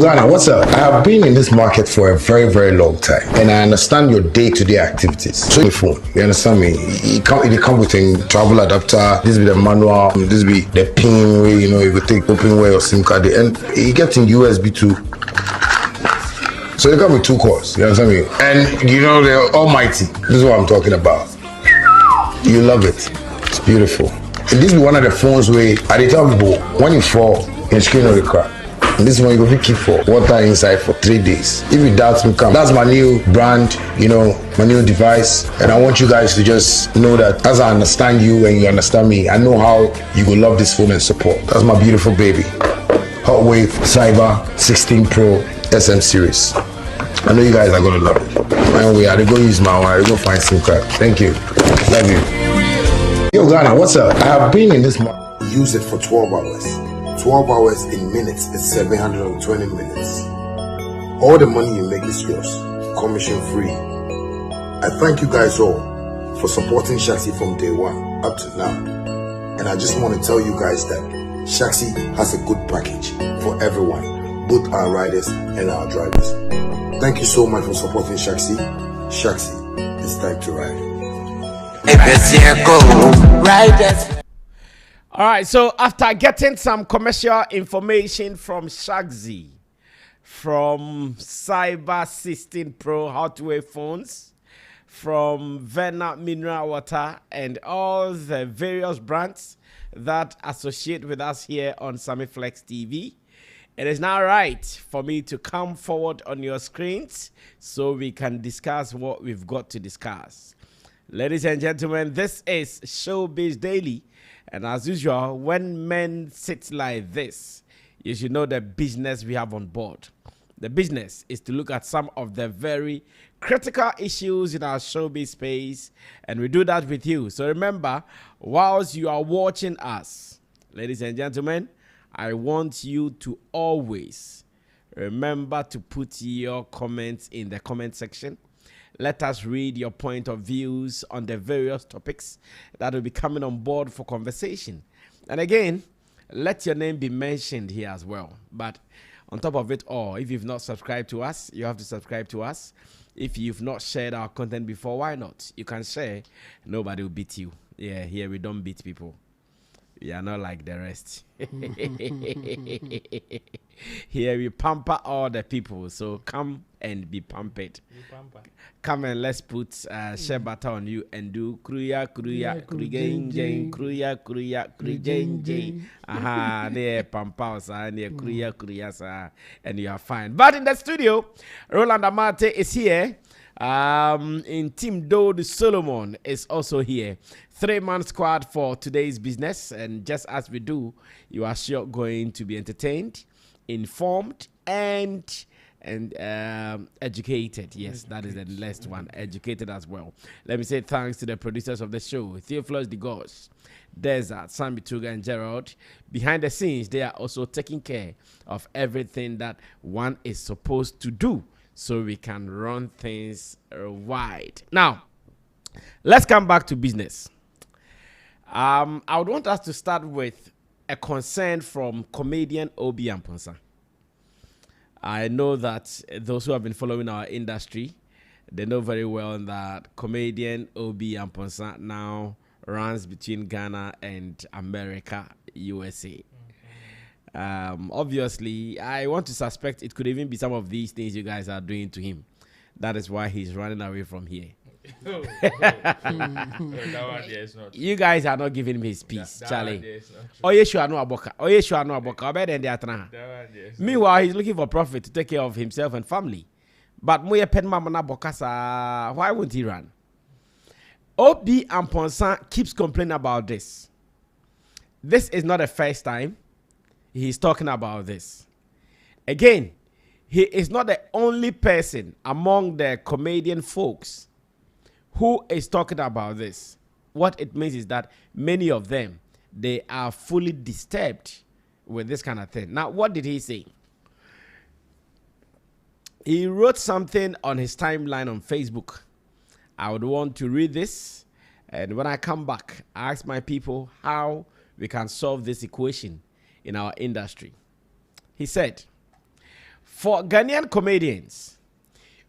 Ghana, what's up? I have been in this market for a very, very long time, and I understand your day-to-day activities. So your phone, you understand me? It come with a travel adapter. This be the manual. This be the pin way. You know, you could take open way or SIM card, and it gets in USB too. So they come with 2 cords. You understand me? And you know they're almighty. This is what I'm talking about. You love it. It's beautiful. And this be one of the phones where I tell people when you fall, your screen will crack. And this one you go keep for water inside for 3 days. If you doubt me, come. That's my new brand, you know, my new device. And I want you guys to just know that as I understand you and you understand me, I know how you will love this phone and support. That's my beautiful baby. Hot Wave Cyber 16 Pro SM series. I know you guys are gonna love it. Anyway, I go use my one. I go find SIM card. Thank you. Love you. Yo, Ghana, what's up? I have been in this market. Use it for 12 hours. 12 hours in minutes is 720 minutes. All the money you make is yours, commission free. I thank you guys all for supporting Shatta from day one up to now. And I just want to tell you guys that Shatta has a good package for everyone, both our riders and our drivers. Thank you so much for supporting Shatta. Shatta, it's time to ride. Riders. All right, so after getting some commercial information from Shatta, from Cyber 16 Pro Hot Wave phones, from Vena Mineral Water, and all the various brands that associate with us here on Sammy Flex TV, it is now right for me to come forward on your screens so we can discuss what we've got to discuss. Ladies and gentlemen, this is Showbiz Daily. And as usual, when men sit like this, you should know the business we have on board. The business is to look at some of the very critical issues in our showbiz space, and we do that with you. So remember, whilst you are watching us, ladies and gentlemen, I want you to always remember to put your comments in the comment section. Let us read your point of views on the various topics that will be coming on board for conversation. And again, let your name be mentioned here as well. But on top of it all, if you've not subscribed to us, you have to subscribe to us. If you've not shared our content before, why not? You can share. Nobody will beat you. Yeah, here we don't beat people. We are not like the rest. Here we pamper all the people. So come and be pampered. Come and let's put Shatta on you and do kruya kruya kruya. Aha, there pampa sa near kruya sa, and you are fine. But in the studio, Roland Amate is here. In Team Dode Solomon is also here. 3-man squad for today's business, and just as we do, you are sure going to be entertained, informed, and educated. Yes, that is the last one. Educated as well. Let me say thanks to the producers of the show, Theophilus DeGosh, Desert, Sammy Tuga, and Gerald. Behind the scenes, they are also taking care of everything that one is supposed to do, so we can run things wide. Now, let's come back to business. I would want us to start with a concern from comedian Obi Amponsa. I know that those who have been following our industry, they know very well that comedian Obi Amponsa now runs between Ghana and America, USA. Obviously, I want to suspect it could even be some of these things you guys are doing to him. That is why he's running away from here. You guys are not giving him his peace, Charlie. Oyeshu no aboka. Meanwhile, he's looking for profit to take care of himself and family. But why won't he run? Obi Amponsa keeps complaining about this. This is not the first time he's talking about this. Again, he is not the only person among the comedian folks who is talking about this. What it means is that many of them, they are fully disturbed with this kind of thing. Now, what did he say? He wrote something on his timeline on Facebook. I would want to read this, and when I come back, I ask my people how we can solve this equation in our industry. He said, For Ghanaian comedians,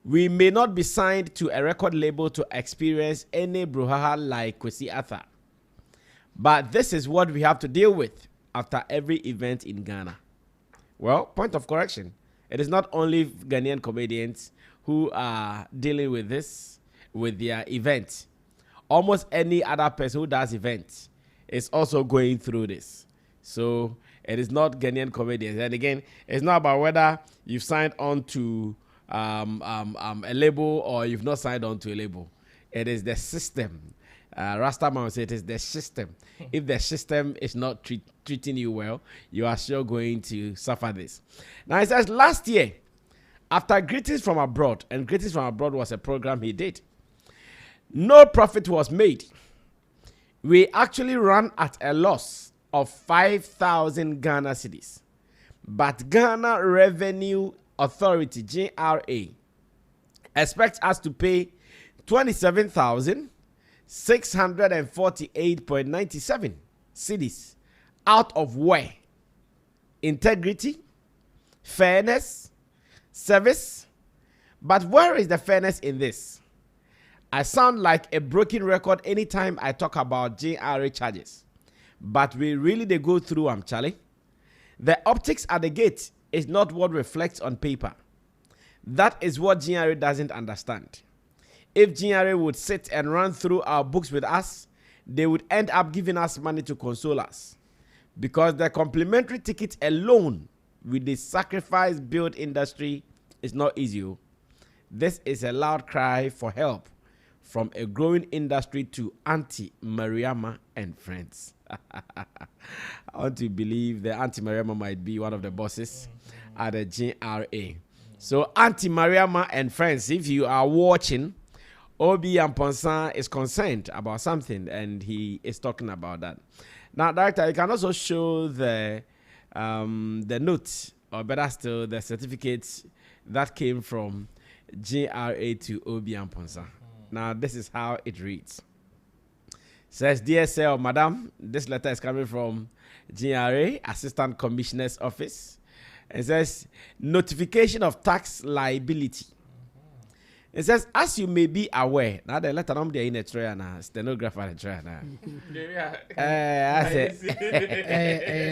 we may not be signed to a record label to experience any brouhaha like Kwesi Arthur. But this is what we have to deal with after every event in Ghana. Well, point of correction. It is not only Ghanaian comedians who are dealing with this, with their event. Almost any other person who does events is also going through this. So it is not Ghanaian comedians. And again, it's not about whether you've signed on to a label or you've not signed on to a label. It is the system. Rastaman said it is the system. If the system is not treating you well, you are sure going to suffer this. Now it says last year, after Greetings from Abroad, and Greetings from Abroad was a program he did, no profit was made. We actually ran at a loss of 5,000 Ghana cedis. But Ghana Revenue Authority, GRA, expects us to pay 27,648.97 cedis, out of where? Integrity, fairness, service. But where is the fairness in this? I sound like a broken record anytime I talk about GRA charges. But we really they go through Charlie. The optics at the gate is not what reflects on paper. That is what GRA doesn't understand. If GRA would sit and run through our books with us, they would end up giving us money to console us. Because the complimentary ticket alone with the sacrifice build industry is not easy. This is a loud cry for help from a growing industry to Auntie Mariama and friends. I want to believe that Auntie Mariama might be one of the bosses at the GRA. So Auntie Mariama and friends, if you are watching, Obi Amponsan is concerned about something and he is talking about that. Now, Director, you can also show the note, or better still, the certificate that came from GRA to Obi Amponsan. Now, this is how it reads. Says, Dear Sir, Madam, this letter is coming from GRA, Assistant Commissioner's Office. It says, notification of tax liability. It says, as you may be aware, now the letter number in a tray now, stenographer in tray now.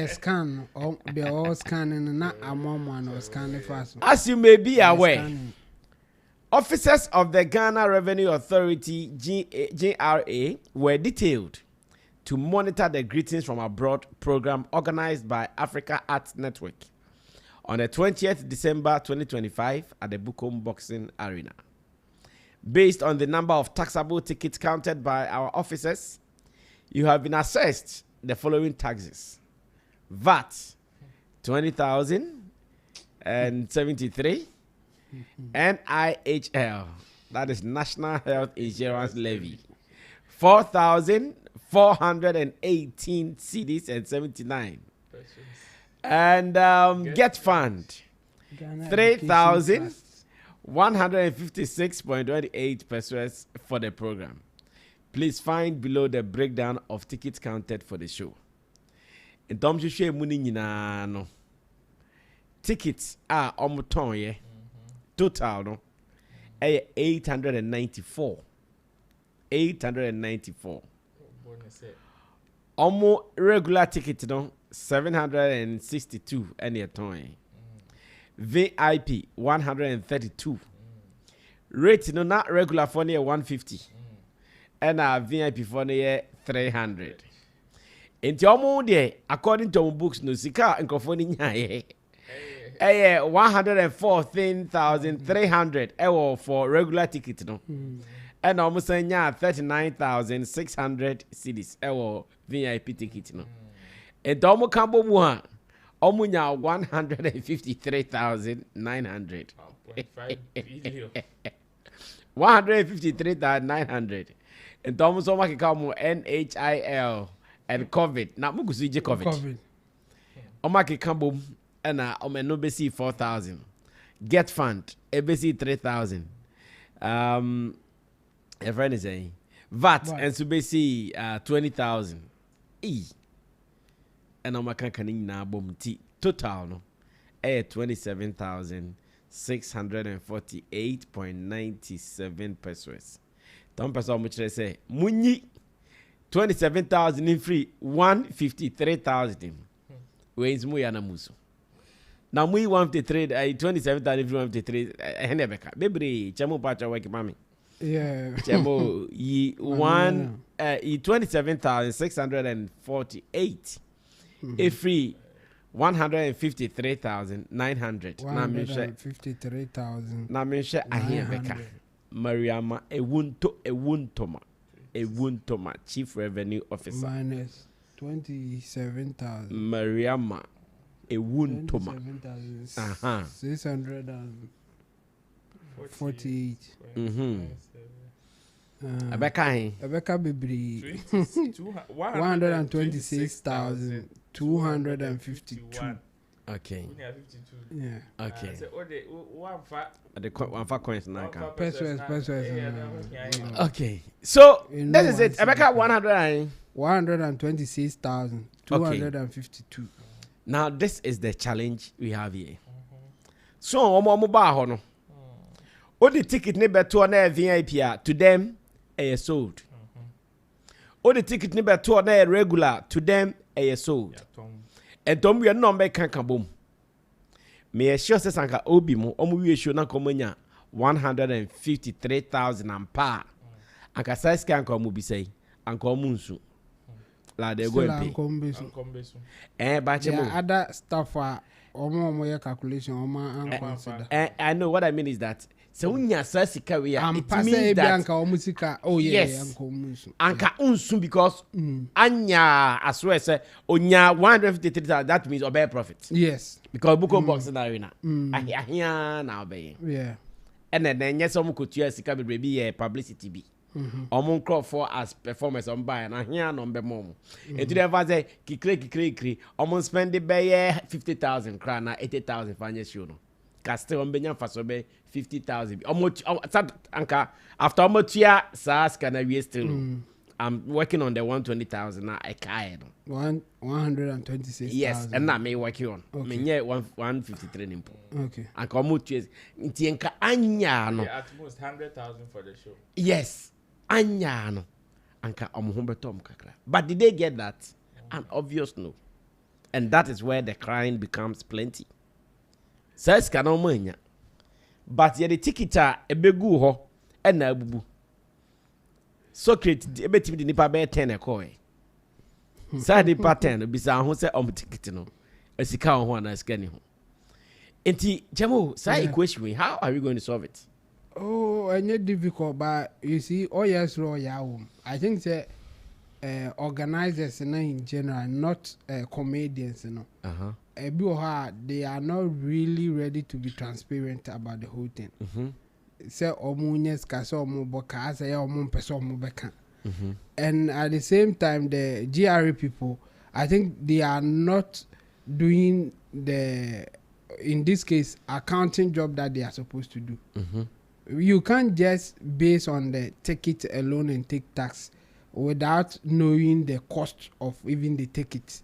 Scan, they all scanning, not a moment or scanning fast. As you may be aware, officers of the Ghana Revenue Authority, GRA, were detailed to monitor the Greetings from Abroad program organized by Africa Arts Network on the 20th December 2025 at the Bukom Boxing Arena. Based on the number of taxable tickets counted by our officers, you have been assessed the following taxes. VAT, 20,073. NIHL, that is National Health Insurance Levy, 4,418 cedis and 79. And Get Fund, 3,156.28 pesos for the program. Please find below the breakdown of tickets counted for the show. In terms of no tickets are on total no 894. Almost regular ticket no 762 any time. VIP 132. Rate no not regular for near 150. And our VIP for near 300. Into almost there, according to books, no sika and cofoni nyaye. 114,300 for regular ticket no. And almost 39,600 cedis VIP ticket no. And almost Cambo Muha. Omunya 153,900. 153,900. And Thomas Omaki Kamu NHIL and COVID. Now Mugusi COVID. Omaki Kambo and Omeno BC 4,000. Get Fund ABC 3,000. A friend is saying VAT and Subesi 20,000. And I'm a canning now boom tea total no 27,600 648.97 pesos. Tom person much say munyi 27,000 in free 153,000. Where is Muyana Musu? Now we 153 27,000 in free 153 Henebeka. Baby, Chamo Pacha Waki Mami. Yeah. Chamo ye 27,648. A free 153,900. 153,000. Na me share Ahebeka. Mariama Ewuntoma, Chief Revenue Officer. Minus 27,000. Mariama Ewuntoma. 648. Abeka Bibri 126,252. Okay. Yeah. Okay. The one for coins now. Pesos. Okay. So this is it. Abeka 126,252. Now this is the challenge we have here. So omo ba ho no. O the ticket ne beto na VIP to them sold. O the ticket ne beto na regular to them sold. And don't be a number can boom. Me sure says anka obi mo omu show na komanya 153,000 and pa. Anka size can come be say anka omunsu. La they go and pay. But other stuff are omo calculation consider. I know what I mean is that so unya sasika we are it means that yes, anka unsu because anya as well say onya 153,000 that means obey profit. Yes, because buko box na arena ahia na obey. Yeah, and then yes some could use sika be publicity be. Omon crop for as performance on buy and ahia no be mom. And to the say kikre omon spend the be 50,000 crown na 80,000 fanya show no. Castle on Benya Fasobe 50,000. Anka after Motia Sas can I still. I'm working on the 120,000 now. I can't. 126,000. Yes, and that may work on. Me yeah 153 nimpo. Okay. Anka Motia Ntienka anya no. At most 100,000 for the show. Yes, anya no. Anka Tom kakra. But did they get that? An obvious no. And that is where the crying becomes plenty. Says cannot mania. But yet the ticket a begu ho and na bubu. Socrates a bit in the paper 10 a coy. Sadi pattern bisa who say ticket no. A sika on one as kenny. Enti Jamo, say equation how are we going to solve it? Oh, I need difficult, but you see, oh yes, I think that organizers in general, not comedians, you know. They are not really ready to be transparent about the whole thing. Say omunyes kasa omuboka, say omumpesa omubeka. And at the same time, the GRE people, I think they are not doing the, in this case, accounting job that they are supposed to do. You can't just base on the ticket alone and take tax without knowing the cost of even the tickets.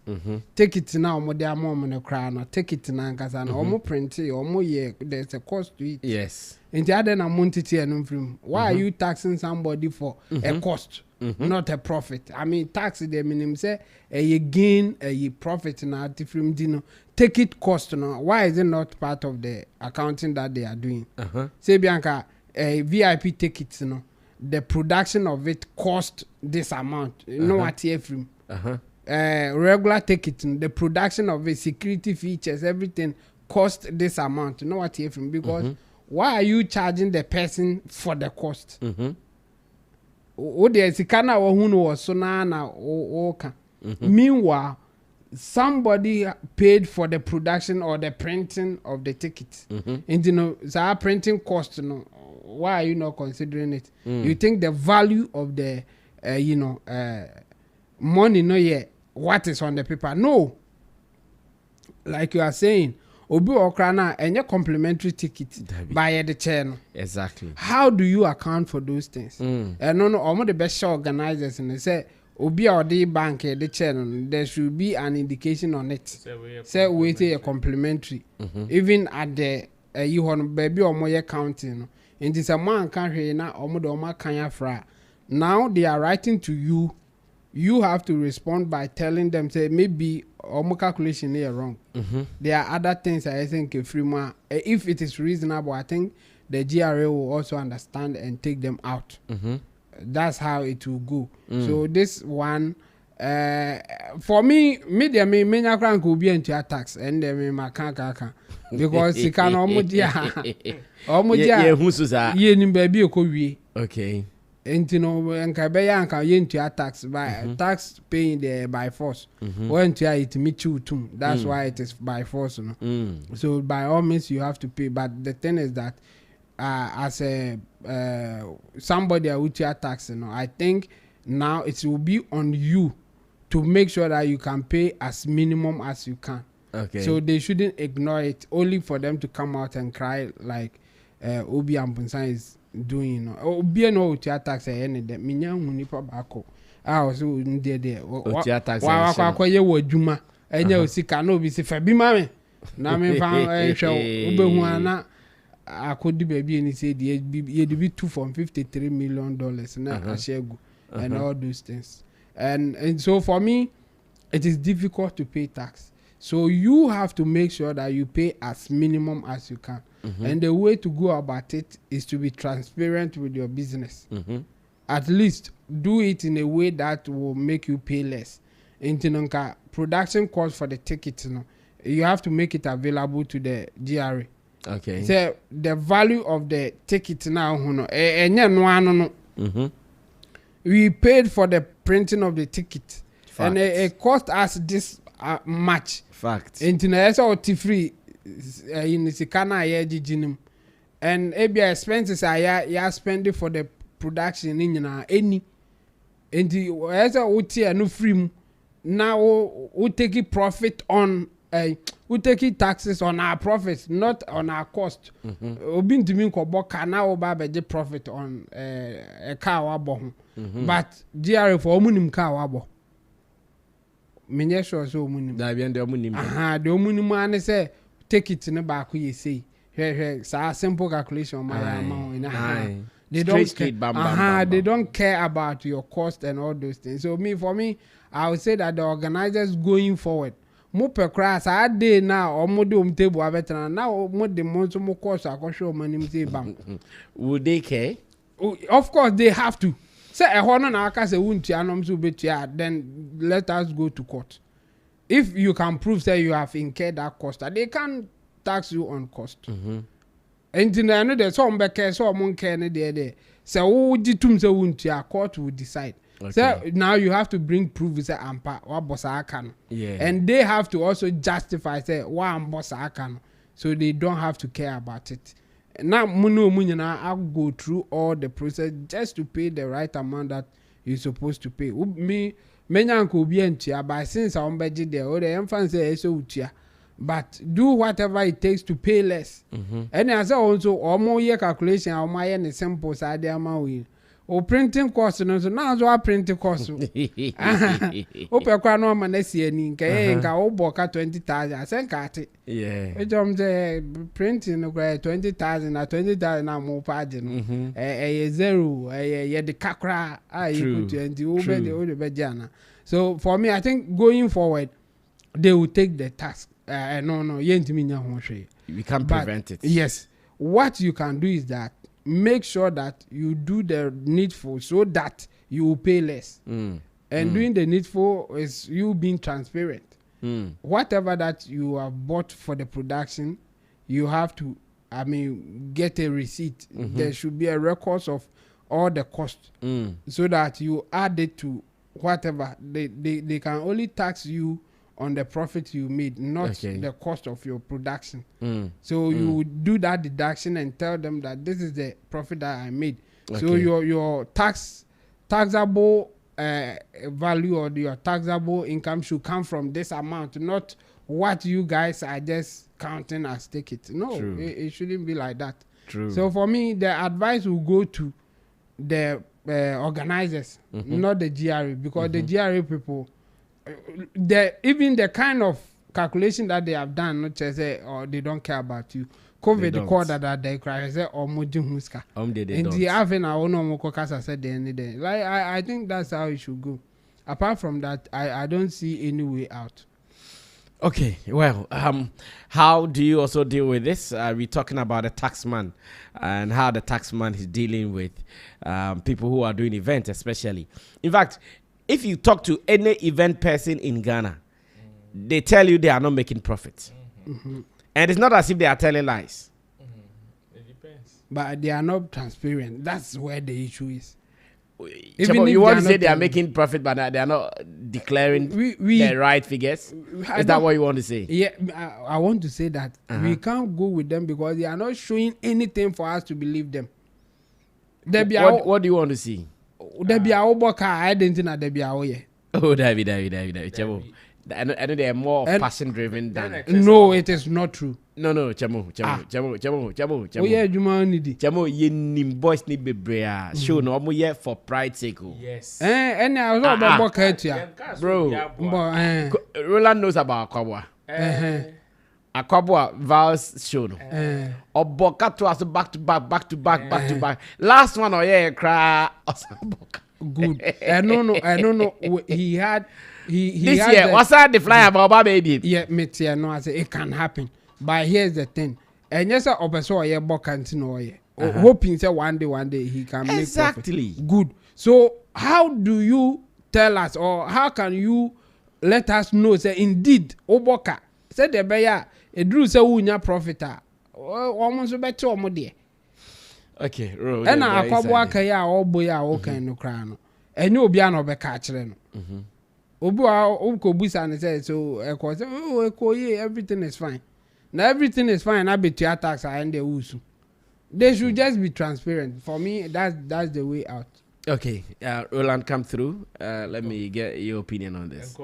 Tickets now, more than more money crown, or tickets now, because I know print or more year, there's a cost to it. Yes. And the other amount to why are you taxing somebody for a cost, not a profit? I mean, tax the minimum say a gain, a profit now different dinner. Ticket cost now. Why is it not part of the accounting that they are doing? Say Bianca, a VIP tickets, you know. The production of it cost this amount. You know what here from? Regular ticket, the production of it, security features, everything cost this amount. You know what here from? Because why are you charging the person for the cost? Meanwhile, somebody paid for the production or the printing of the tickets. And you know, so printing cost, you know, why are you not considering it? You think the value of the money no yet what is on the paper? No. Like you are saying, obi okrana and your complimentary ticket buy the channel. Exactly. How do you account for those things? And no, almost the best organizers and they say obi or the bank the channel, there should be an indication on it. Say wait a complimentary. Even at the you on baby or more counting. And this a man can't hear now or more can fra. Now they are writing to you. You have to respond by telling them, say, maybe or calculation here wrong. There are other things I think if it is reasonable, I think the GRA will also understand and take them out. That's how it will go. So this one, for me, many crank will be into tax and then my can't because he can almost baby okay. And you know, and Kabeya and Kayen tax by tax paying there by force. When to it meet you too. That's why it is by force. So by all means you have to pay. But the thing is that as a somebody with your tax, I think now it will be on you to make sure that you can pay as minimum as you can. Okay. So they shouldn't ignore it only for them to come out and cry like Obi Ampunsan is doing. Obi no utia tax any de minya hunipa bako. So ndede utia tax wa ye wadwuma enye osika na obi se fa bi ma me na me fa hwe obehu ana akodi baby ni say ye de be 2 from $53 million na ashegu and all those things. And so for me it is difficult to pay tax. So you have to make sure that you pay as minimum as you can. And the way to go about it is to be transparent with your business. At least do it in a way that will make you pay less. In production cost for the ticket, you have to make it available to the GRA. Okay. So the value of the ticket now, we paid for the printing of the ticket. Fact. And it cost us this much. Fact. International free in the Sikana jinim. And ABI expenses are spending for the production in any. And the as a uti no free now we take it profit on we take it taxes on our profits, not on our cost. Obin to me ko kana oba beje profit on a car wabo. But GRA for omunim car wabo. Menye sure so omunim. Da bien de omunim. The omunim ane say take it in back you say. Sa simple calculation my amount. They don't care. They don't care about your cost and all those things. So for me, I would say that the organizers going forward, more per class I day now or more table veteran now more the most more cost I can show money say bank. Would they care? Of course they have to. Say a honor na aka say wunti anom so betia, then let us go to court. If you can prove that you have incurred that cost, they can tax you on cost. And then I know there's some back so among can there. So who did tum say wunti a court will decide. Okay. So now you have to bring proof say ampa or bossa can. Yeah. And they have to also justify say why am bossa can. So they don't have to care about it. Now I'll go through all the process just to pay the right amount that you're supposed to pay. Me uncle be entia, but since I'm budget there, or the infant say so utia. But do whatever it takes to pay less. And as also or more year calculation or my any simple side amount. O printing cost no so now so printing cost. O pe kwa no ma na sie ni nka o boka 20,000 asen ka ate. Yeah. E jom say printing no 20,000 na 20,000 na mo page no. Zero ye de kakra you put 20 o be jana. So for me I think going forward they will take the task. No ye ntimi nya ho hwe. We can prevent it. Yes. What you can do is that make sure that you do the needful so that you will pay less. And doing the needful is you being transparent. Whatever that you have bought for the production, you have to, get a receipt. There should be a record of all the costs so that you add it to whatever. They can only tax you on the profit you made, not the cost of your production. So you do that deduction and tell them that this is the profit that I made. So your taxable value or your taxable income should come from this amount, not what you guys are just counting as tickets. No, it shouldn't be like that. True. So for me, the advice will go to the organizers, not the GRA, because the GRA people, even the kind of calculation that they have done, not just say or they don't care about you. COVID call that they cry say or moji huska. They And don't. the having our own mokokasa said the end day. Like I think that's how it should go. Apart from that, I don't see any way out. Okay, well, how do you also deal with this? We're talking about the taxman and how the taxman is dealing with people who are doing events, especially. In fact, if you talk to any event person in Ghana, they tell you they are not making profit. And it's not as if they are telling lies. It depends. But they are not transparent. That's where the issue is. Chemo, you want to say they are making profit, but they are not declaring the right figures? Is that what you want to say? Yeah, I want to say that we can't go with them because they are not showing anything for us to believe them. What do you want to see? There be our book. I didn't know there be our yeah. Oh, David. Chemo. I know they are more passion driven than. No, it is not true. No, Chemo. Oh yeah, Juma Nidi. Chemo, ye nim boys ni bebrea. Show no mo ye for pride sake. Yes. And I was all about book here, Bro. Roland knows about Akwaboa. Akwaboa vows show no. Oboka to us back to back. Last one yeah cry. Good. I don't know. He had. He this had year, what's that the flyer about baby? Yeah, me no, I say it can happen. But here's the thing. And yes, I also a book can't hoping say one day he can make exactly profit. Good. So how do you tell us, or how can you let us know say indeed Oboka said the beya a drew say unya profita almost better or there. Okay, and I kwabwaka ya oboya o kan no kra no. Enye obi an obeka kire no. Obu a busa and say so everything is fine. Now everything is fine. I bet your tax and the usu. They should just be transparent. For me, that's the way out. Okay, Roland, come through. Let me get your opinion on this.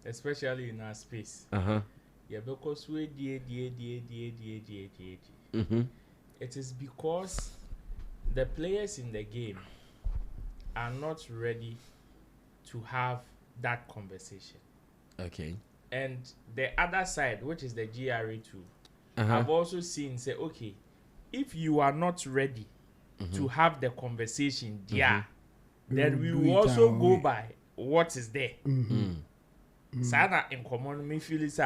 Especially in our space. Yeah, because it is because the players in the game are not ready to have that conversation. Okay. And the other side, which is the GRE too, I've also seen say, okay, if you are not ready to have the conversation there, then we will also go by what is there. Sana in common me feel is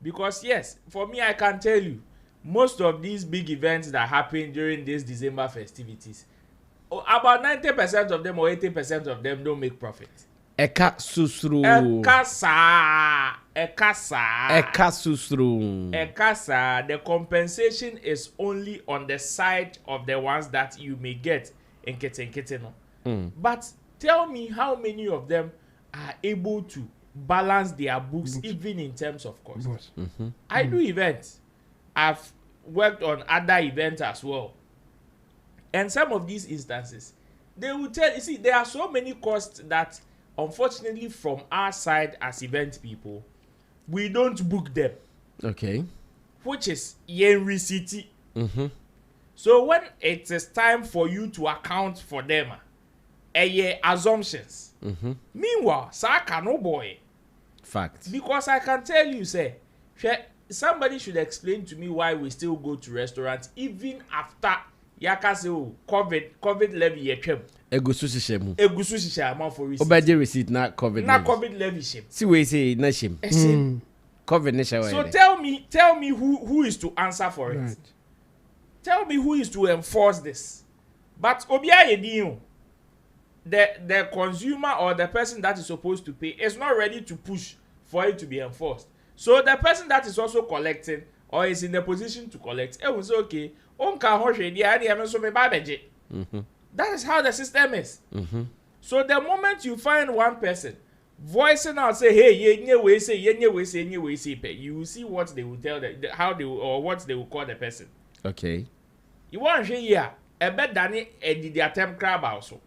because yes, for me I can tell you, most of these big events that happen during these December festivities, about 90% of them or 80% of them don't make profit. Eka susru. The compensation is only on the side of the ones that you may get in Keten. But tell me how many of them are able to balance their books even in terms of cost. I do events. I've worked on other events as well. And some of these instances, they will tell you, see, there are so many costs that, unfortunately, from our side as event people, we don't book them. Okay. Which is yen receipt. So when it is time for you to account for them, assumptions. Meanwhile, Saka no boy. Fact. Because I can tell you, say, somebody should explain to me why we still go to restaurants even after Yakase COVID levy yetwem. Egusu shishemu. Egusu shishemu for receipt. Obeje receipt na COVID. Na COVID levy shem. See we say na shem. COVID na shawa. So tell me who is to answer for it. Right. Tell me who is to enforce this. But obia yedin, the consumer or the person that is supposed to pay is not ready to push for it to be enforced. So the person that is also collecting or is in the position to collect, it was okay. That is how the system is. So the moment you find one person voicing out, say, hey, you will see what they will tell how they will, or what they will call the person. Okay. You want to hear a bet than the attempt crab also.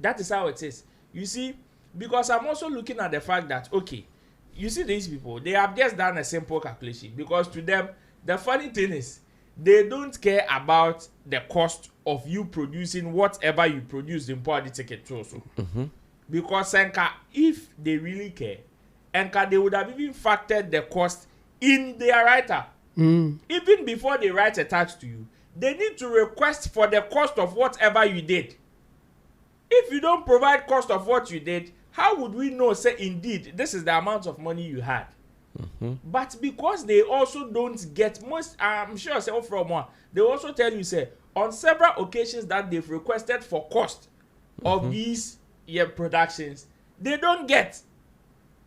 That is how it is. You see, because I'm also looking at the fact that, okay, you see these people, they have just done a simple calculation because to them, the funny thing is, they don't care about the cost of you producing whatever you produce in the ticket also. Because Senka, if they really care, and they would have even factored the cost in their writer. Even before they write a tax to you, they need to request for the cost of whatever you did. If you don't provide cost of what you did, how would we know, say, indeed, this is the amount of money you had? But because they also don't get most, I'm sure, say, from one, they also tell you, say, on several occasions that they've requested for cost of these productions, they don't get.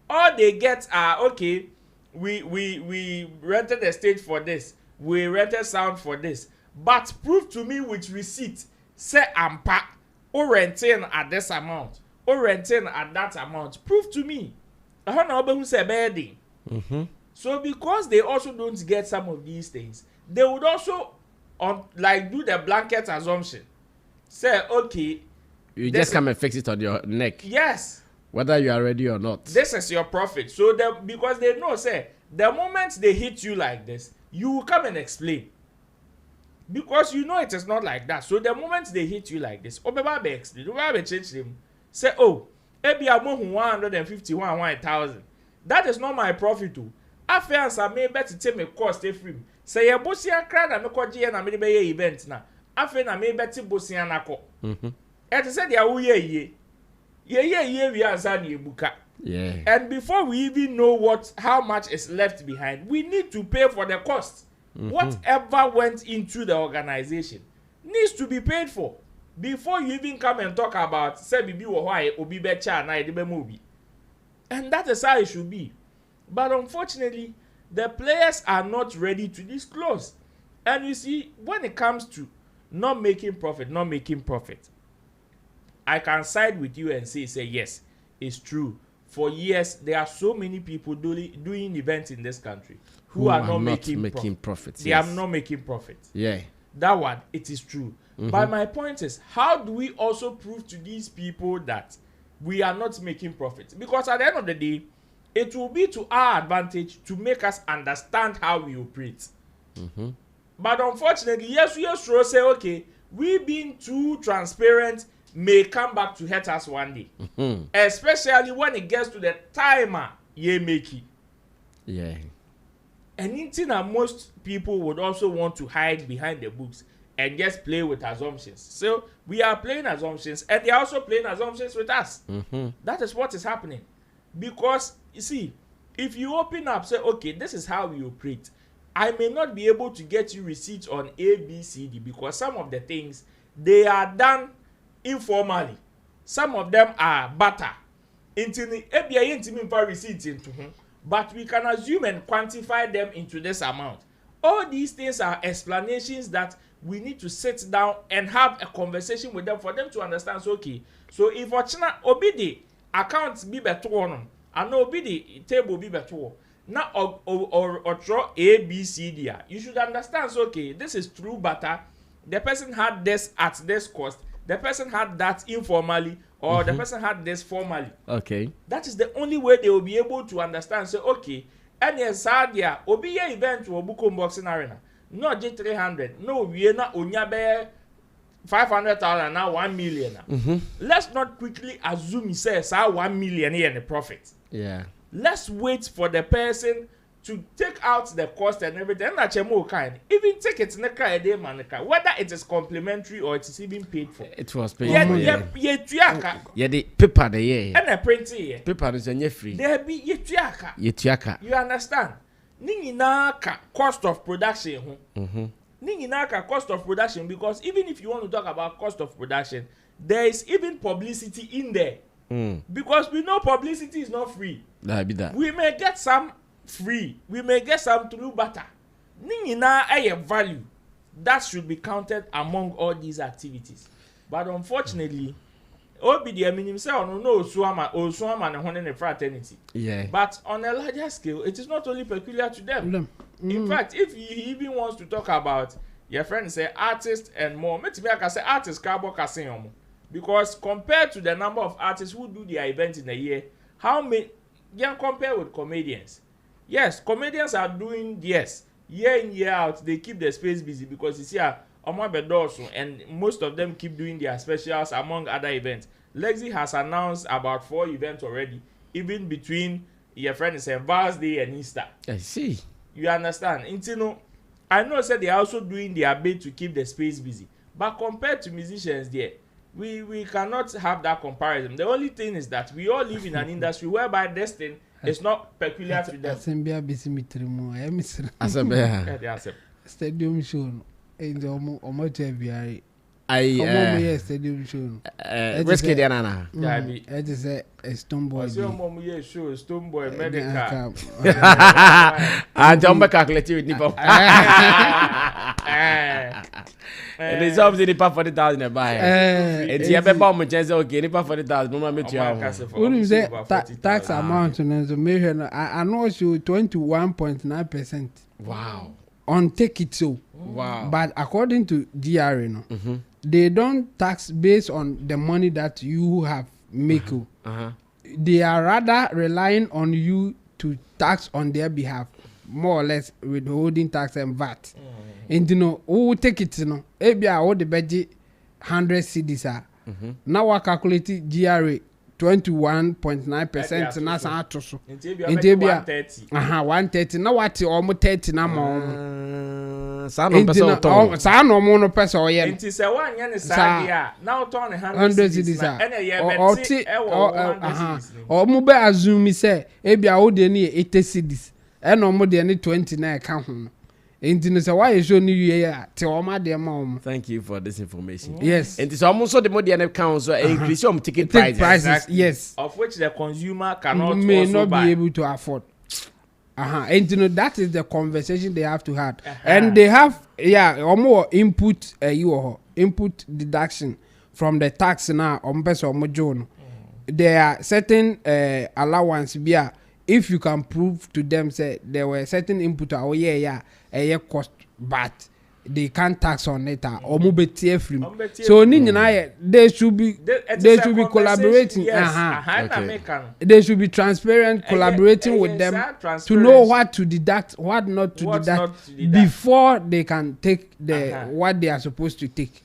All they get are, okay, we rented a stage for this, we rented sound for this, but prove to me with receipt, say ampa, or renting at this amount, or renting at that amount. Prove to me. I don't know who say bedding. So because they also don't get some of these things, they would also do the blanket assumption. Say, okay, you just come and fix it on your neck. Yes. Whether you are ready or not. This is your profit. So because they know, say, the moment they hit you like this, you will come and explain. Because you know it is not like that. So the moment they hit you like this, Obeba be explain, Obeba be change them. Say, oh, maybe I'm 151, 1,000. That is not my profit too. After answer me better take me cost free. Say your bossy and crowd and me koji and me be event na. After na me better bossy and ako. And said ya ye. Ye we answer ni buka. Yeah. And before we even know how much is left behind, we need to pay for the cost. Whatever went into the organization needs to be paid for before you even come and talk about say bibi wo why obi be cha na edebe movie. And that is how it should be. But unfortunately, the players are not ready to disclose. And you see, when it comes to not making profit, I can side with you and say yes, it's true. For years, there are so many people doing events in this country who are not making profit. They are not making profit. Yeah. That one, it is true. But my point is, how do we also prove to these people that we are not making profit? Because at the end of the day, it will be to our advantage to make us understand how we operate. But unfortunately, yes, we also say, okay, we being too transparent may come back to hurt us one day. Especially when it gets to the timer, ye make it. Yeah. Anything that most people would also want to hide behind the books and just play with assumptions. So we are playing assumptions and they are also playing assumptions with us. That is what is happening. Because, you see, if you open up, say, okay, this is how we operate. I may not be able to get you receipts on A, B, C, D because some of the things, they are done informally. Some of them are butter. But we can assume and quantify them into this amount. All these things are explanations that we need to sit down and have a conversation with them for them to understand. So, okay, so if obidi account be better one, and obidi table be better. Now or draw A, B, C, D. You should understand. So, okay, this is true butter. The person had this at this cost. The person had that informally, or the person had this formally. Okay. That is the only way they will be able to understand. So, okay, and yes, Sadia, obi ye event to Obuko Boxing Arena. No J300. No, we are not onyabe 500,000 now 1 million. Let's not quickly assume he says 1 million here in the profit. Yeah. Let's wait for the person to take out the cost and everything. Even take it in the car a day, whether it is complimentary or it is even paid for. It was paid for. Yeah, the paper the year. And a printing paper is free. There be yetuaka. You understand? Ninginaka cost of production. Ninginaka cost of production, because even if you want to talk about cost of production, there is even publicity in there. Because we know publicity is not free. We may get some free, we may get some through butter. Ningina a value that should be counted among all these activities. But unfortunately, obidi minim say no suama na hone ne fraternity. Yeah. But on a larger scale, it is not only peculiar to them. In fact, if he even wants to talk about your friend say artists and more, me I can say artists carbo casino. Because compared to the number of artists who do their events in a year, how many can compare with comedians? Yes, comedians are doing year in year out. They keep the space busy because you see and most of them keep doing their specials among other events. Lexi has announced about 4 events already, even between your friend is saying Val's Day and Easter. I see. You understand? You know, I know said they are also doing their bit to keep the space busy. But compared to musicians there, we cannot have that comparison. The only thing is that we all live in an industry whereby this thing is not peculiar to them. Stadium show in the Omo stadium show. Risky Diana. It is a stone boy. Stone boy medical. And don't be calculated with Nipo. And it's obviously Nipa 40,000 a buy. It's your bomb chance okay, Nipa 40,000. Mama meet you. What is that tax amount? I know you 21.9%. Wow. On take it so. Wow. But according to GRA, they don't tax based on the money that you have make. They are rather relying on you to tax on their behalf, more or less withholding tax and VAT. And you know, who take it, you know, all the budget 100 cedis are. Now I calculate GRA 21.9%. Na sa to so. Inte bia 130. Na what almost 30 na mo. Sa no person to. Sa no mo no person o ye. Inte se wan ye ne sa dia. Now turn 100 cedis. Na ye beti e wo 100 cedis. O mo be assume say e bia wo de ne 80 cedis. E no mo de ne 20 na e ka ho. Thank you for this information. Yes. And so also the more the account so increase your ticket prices. Exactly. Yes. Of which the consumer cannot may also not buy. be able to afford. And you know that is the conversation they have to have. And they have or more input input deduction from the tax now on person or more. There are certain allowance if you can prove to them say there were certain input cost but they can't tax on it or move free. So they should be collaborating. They should be transparent, collaborating with them to know what to deduct, what not to deduct before they can take the what they are supposed to take.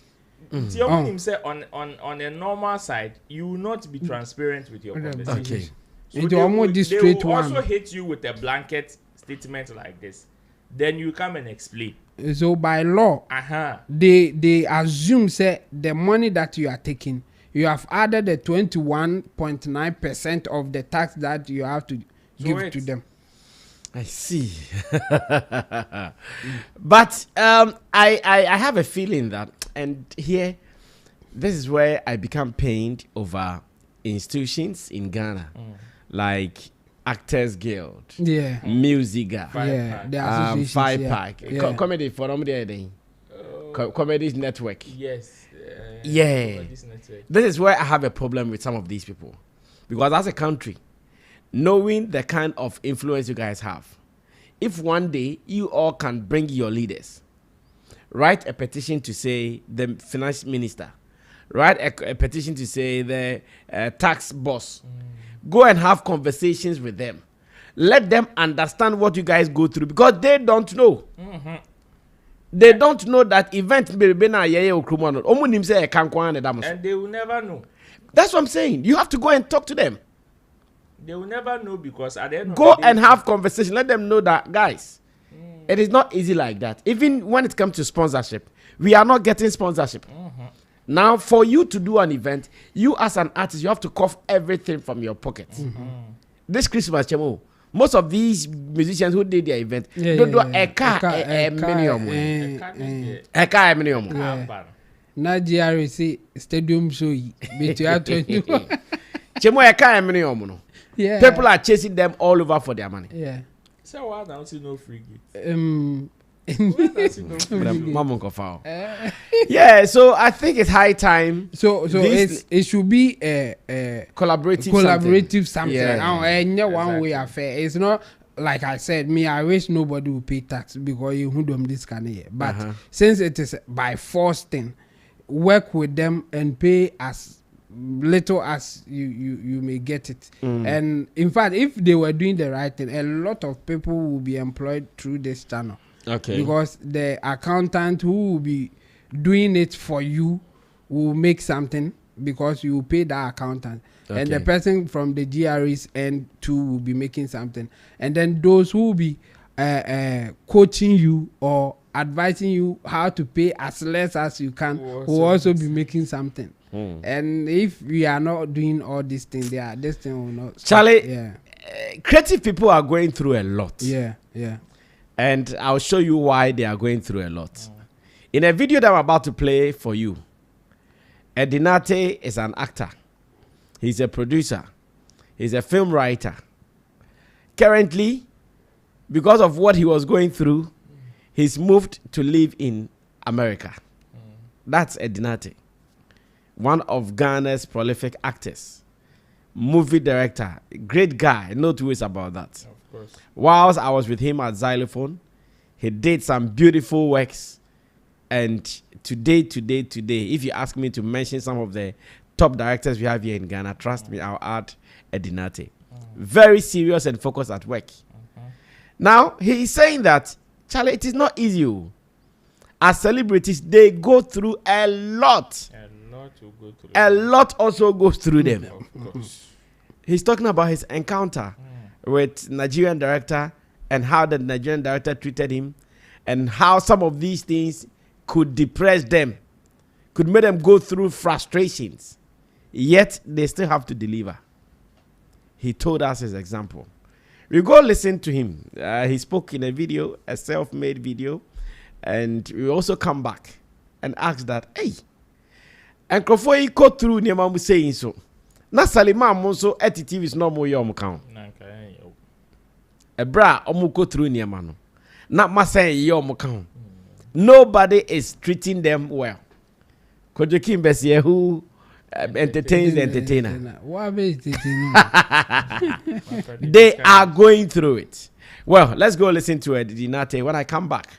Say on a normal side, you will not be transparent with your conversation. Okay. So they will also hit you with a blanket statement like this. Then you come and explain. So by law, they assume say the money that you are taking, you have added the 21.9% of the tax that you have to give to them. I see. But I have a feeling that, and here, this is where I become pained over institutions in Ghana. Like Actors Guild, Musiga, the Five Pack, Comedy Forum, Comedy Network. Yes. This is where I have a problem with some of these people, because as a country, knowing the kind of influence you guys have, if one day you all can bring your leaders, write a petition to say the finance minister, write a petition to say the tax boss. Go and have conversations with them. Let them understand what you guys go through, because they don't know. They don't know that event and they will never know. That's what I'm saying. You have to go and talk to them. They will never know, because at the end of go the day, and have conversation. Let them know that, guys, it is not easy like that. Even when it comes to sponsorship, we are not getting sponsorship. Now, for you to do an event, you as an artist, you have to cough everything from your pocket. This Christmas, Chemo, most of these musicians who did their event don't do a car minimum. A car minimum. Now, GRC stadium show between 20. Chemo, a car minimum. People are chasing them all over for their money. So why don't you know free gift? Yeah, so I think it's high time. So it should be a collaborative something. One way affair. It's not like I said. I wish nobody will pay tax because you who do this kind of year. But since it is by force thing, work with them and pay as little as you may get it. And in fact, if they were doing the right thing, a lot of people will be employed through this channel. Okay. Because the accountant who will be doing it for you will make something because you pay that accountant. Okay. And the person from the GRE's end too will be making something. And then those who will be coaching you or advising you how to pay as less as you can will also be making something. And if we are not doing all these things, this thing will not. Charlie, creative people are going through a lot. Yeah. And I'll show you why they are going through a lot. In a video that I'm about to play for you, Edinate is an actor. He's a producer. He's a film writer. Currently, because of what he was going through, he's moved to live in America. That's Edinate, one of Ghana's prolific actors, movie director, great guy, no two ways about that. Of course. Whilst I was with him at Xylophone, he did some beautiful works. And today, if you ask me to mention some of the top directors we have here in Ghana, trust me, I'll add Edinate. Very serious and focused at work. Now, he is saying that, Charlie, it is not easy. As celebrities, they go through a lot. A lot also goes through them. Of course. He's talking about his encounter with Nigerian director and how the Nigerian director treated him and how some of these things could depress them, could make them go through frustrations, yet they still have to deliver. He told us his example. We go listen to him. He spoke in a video, a self-made video, and we also come back and ask that, hey, and Krofoi go through Niamamu saying so. Na Salima Monso TV is no more yom count. A bra omu go through Niamano. Not my saying yom count. Nobody is treating them well. Kojokim Bessie who entertains the entertainer. They are going through it. Well, let's go listen to Edinate. When I come back,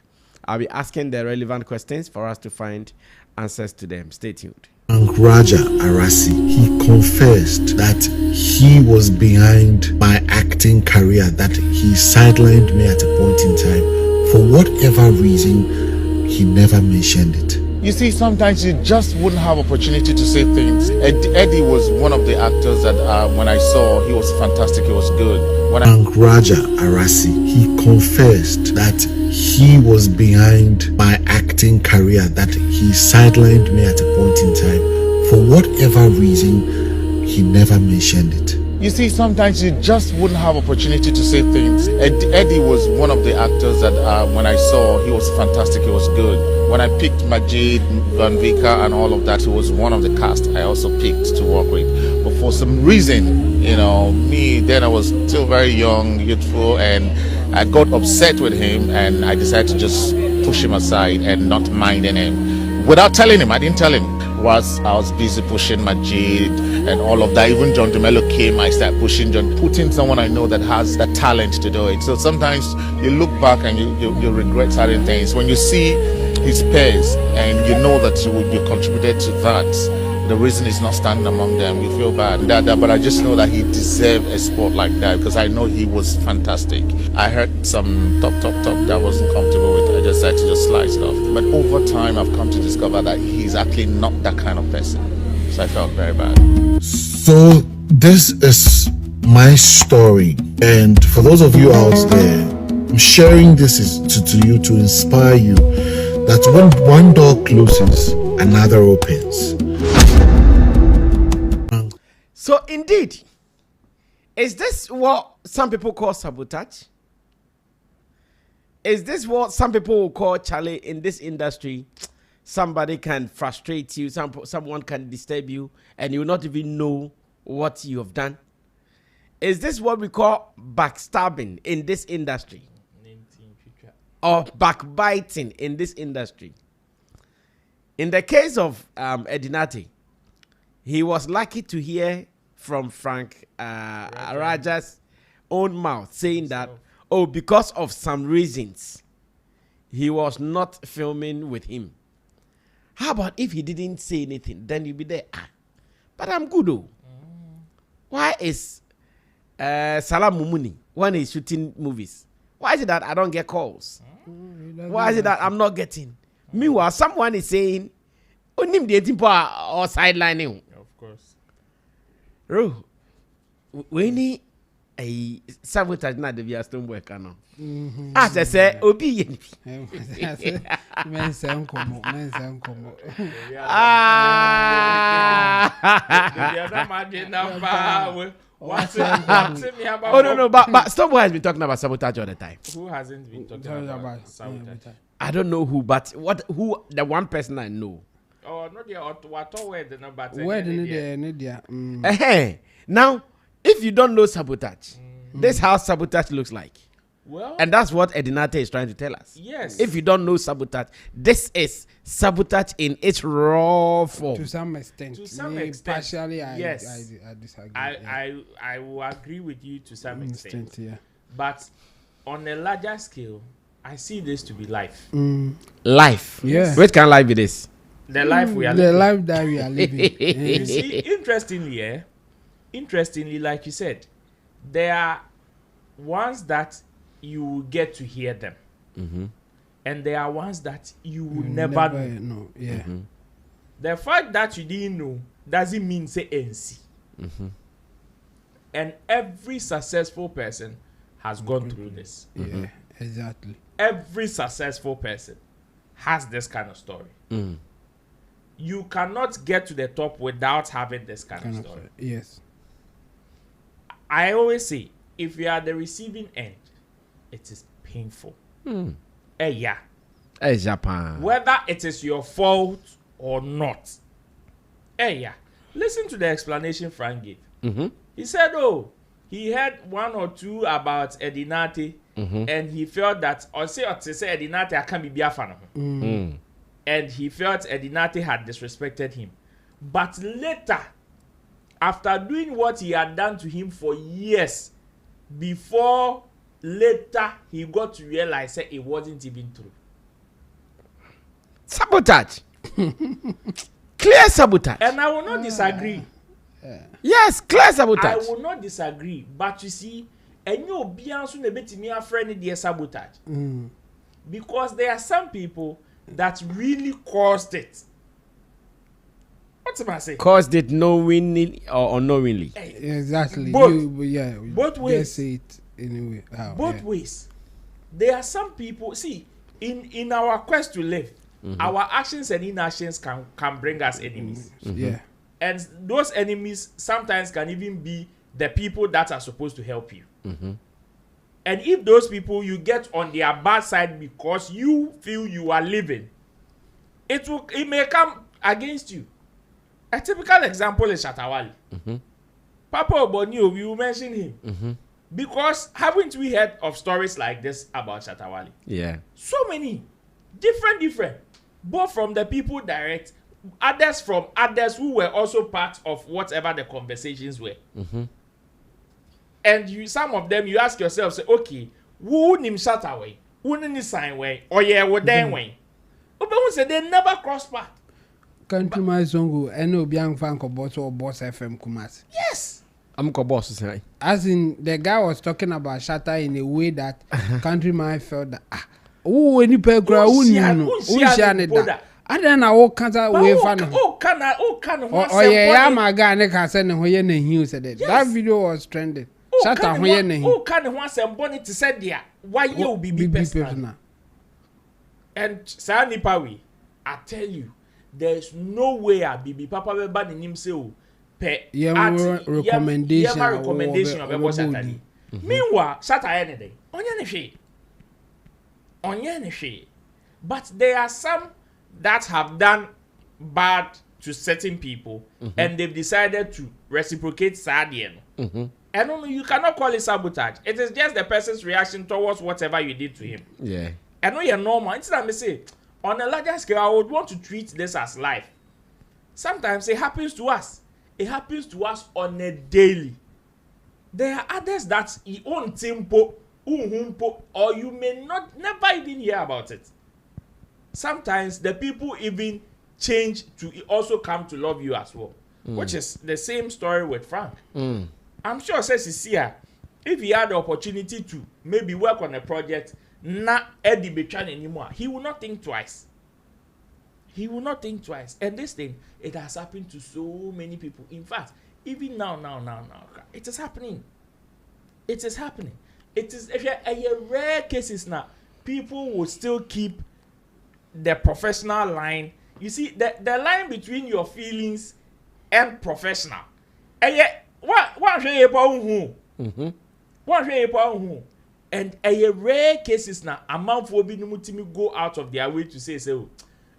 I'll be asking the relevant questions for us to find answers to them. Stay tuned. Raja Arasi, he confessed that he was behind my acting career, that he sidelined me at a point in time. For whatever reason, he never mentioned it. You see, sometimes you just wouldn't have opportunity to say things. Eddie was one of the actors that when I saw, he was fantastic, he was good. Raja Arasi, he confessed that he was behind my acting career, that he sidelined me at a point in time. For whatever reason, he never mentioned it. You see, sometimes you just wouldn't have opportunity to say things. Eddie was one of the actors that when I saw, he was fantastic, he was good. When I picked Majid, Van Vika and all of that, he was one of the cast I also picked to work with. But for some reason, you know, then I was still very young, youthful, and I got upset with him and I decided to just push him aside and not minding him. Without telling him, I didn't tell him. I was busy pushing Majid and all of that. Even John DeMello came, I started pushing John, putting someone I know that has the talent to do it. So sometimes you look back and you regret certain things. When you see his peers and you know that you contributed to that, the reason he's not standing among them, you feel bad. But I just know that he deserved a spot like that because I know he was fantastic. I heard some top that I wasn't comfortable with. I just had to just slice it off. But over time, I've come to discover that he's actually not that kind of person. So I felt very bad. So this is my story. And for those of you out there, I'm sharing this to you to inspire you that when one door closes, another opens. So indeed, is this what some people call sabotage? Is this what some people will call, Charlie, in this industry? Somebody can frustrate you, someone can disturb you, and you will not even know what you have done. Is this what we call backstabbing in this industry? Or backbiting in this industry? In the case of Edinate, he was lucky to hear from Frank Raja's own mouth saying that, oh, because of some reasons, he was not filming with him. How about if he didn't say anything? Then you'd be there. But I'm good, though. Why is Salam Mumuni, when he's shooting movies, why is it that I don't get calls? Why is it that I'm not getting? Meanwhile, someone is saying, Onim de timpo or sidelining. course. Ro, we need a sabotage na de via stone work no. As I say, obi yen. Men say nkomo. Oh no, but Stonebwoy has been talking about sabotage all the time. Who hasn't been talking about sabotage? I don't know who, but who the one person I know. Oh, no, they are what word no, but Where the Now, if you don't know sabotage, this is how sabotage looks like. Well, And that's what Edinate is trying to tell us. yes. If you don't know sabotage, this is sabotage in its raw form. to some extent. To some Me, extent, partially, yes. I disagree. I will agree with you to some extent. Yeah. But on a larger scale, I see this to be life. Life. Yeah. Which kind of life it is? The life we are The living. life that we are living. You see, interestingly, like you said, there are ones that you will get to hear them. And there are ones that you will never know. know. Yeah. The fact that you didn't know doesn't mean say NC. And every successful person has gone through this. Yeah. Exactly. Every successful person has this kind of story. You cannot get to the top without having this kind of story. Yes. I always say, if you are the receiving end, it is painful. Yeah. Hey, Japan. Whether it is your fault or not. Yeah. Listen to the explanation Frank gave. He said, oh, he heard one or two about Edinate, and he felt that, or say Edinate, I can't be biafan. And he felt Edinate had disrespected him. But later, after doing what he had done to him for years, before later he got to realize that it wasn't even true. Sabotage. Clear sabotage. And I will not disagree. Yes, clear I sabotage. will not disagree. But you see, and you be answering a bit to me a friend in the sabotage. Because there are some people that really caused it. What am I saying? Caused it knowingly or unknowingly. Exactly. Both. Both ways. Just say it anyway. Both ways. There are some people, see, in our quest to live, our actions and inactions can bring us enemies. Yeah. And those enemies sometimes can even be the people that are supposed to help you. And if those people, you get on their bad side because you feel you are living, it may come against you. A typical example is Shatta. Papa Obonio, we will mention him. Because haven't we heard of stories like this about Shatta? Yeah. So many. Different. Both from the people direct, others from others who were also part of whatever the conversations were. And some of them, you ask yourself, say, okay, who nim Shatta way? Who nim sign way? Or yeah, what then way? But say they never cross path. Countryman Zongo, and no young fan of Boss or Boss FM Kumasi. Yes. I'm going boss say. As in, the guy was talking about Shatta in a way that Countryman felt that, oh, any pegra, and then I walk cancer way fan. Oh, yeah, my guy, and I can send him when he said it. That video was trending. Shatta when he. Oh, can one some bonnet to say there? Why you be personal? And Sani Pawi, I tell you, there's no way I be Papa will ban him so. Recommendation of Shatta. Meanwhile, Shatta anything. Onye. But there are some that have done bad to certain people, and they've decided to reciprocate Sadian. And only you cannot call it sabotage. It is just the person's reaction towards whatever you did to him. Yeah. I know you're normal. Instead of say, on a larger scale, I would want to treat this as life. Sometimes it happens to us. It happens to us on a daily. There are others that you own tempo, or you may never even hear about it. Sometimes the people even change to also come to love you as well, which is the same story with Frank. I'm sure says here, if he had the opportunity to maybe work on a project, not Eddie Bechan anymore, he will not think twice. He will not think twice. And this thing, it has happened to so many people. In fact, even now, it is happening. It is happening. It is a rare cases now. People will still keep the professional line. You see, the line between your feelings and professional. And yet, what should you and a rare cases now, amount for being go out of their way to say so.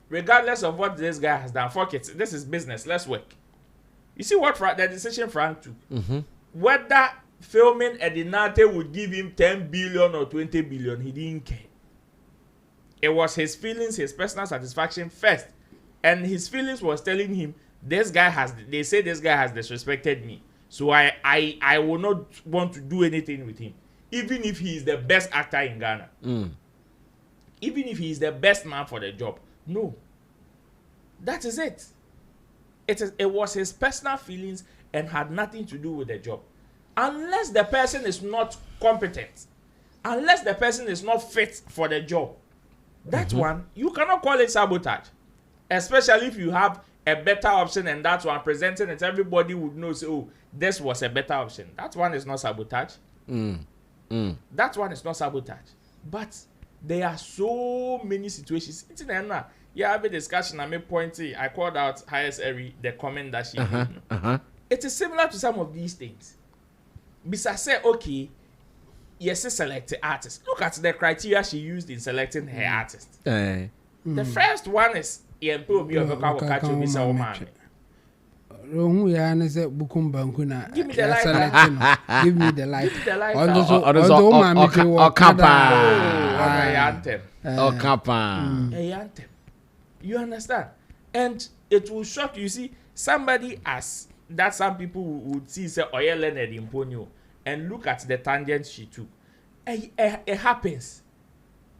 Regardless of what this guy has done, fuck it. This is business. Let's work. You see what the decision Frank took? Whether filming Edinate would give him 10 billion or 20 billion, he didn't care. It was his feelings, his personal satisfaction first. And his feelings was telling him, they say this guy has disrespected me. So I will not want to do anything with him. Even if he is the best actor in Ghana. Even if he is the best man for the job. No. That is it. It was his personal feelings and had nothing to do with the job. Unless the person is not competent, unless the person is not fit for the job, that one, you cannot call it sabotage. Especially if you have a better option and that one presenting it, everybody would know, say, oh, this was a better option. That one is not sabotage. That one is not sabotage. But there are so many situations. You have a discussion, I made pointy. I called out highest Eri, the comment that she made. It is similar to some of these things. Besides, say, okay, yes, select the artist. Look at the criteria she used in selecting her artist. The first one is give me the light. Give me the light. You understand? And it will shock you. See, somebody as that some people would see say Oye Leonard in Ponyo and look at the tangent she took. It happens.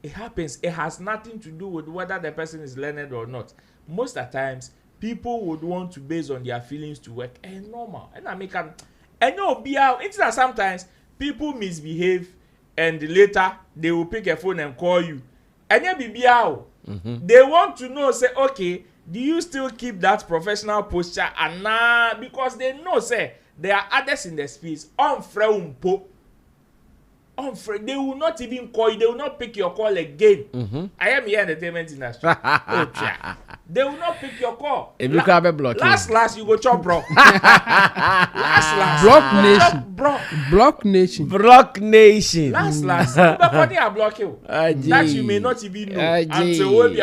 It happens. It has nothing to do with whether the person is learned or not. Most of the times, people would want to base on their feelings to work. And normal. And I make an. And no, be out. It's that sometimes people misbehave and later they will pick a phone and call you. And then be out. They want to know, say, okay, do you still keep that professional posture? And nah, because they know, say, there are others in the space. They will not even call you. They will not pick your call again. I am here in the entertainment industry. They will not pick your call. If you can be blocked. Last, you go chop, bro. Block nation. Block nation. Last. Nobody are block you. That you may not even know. Until it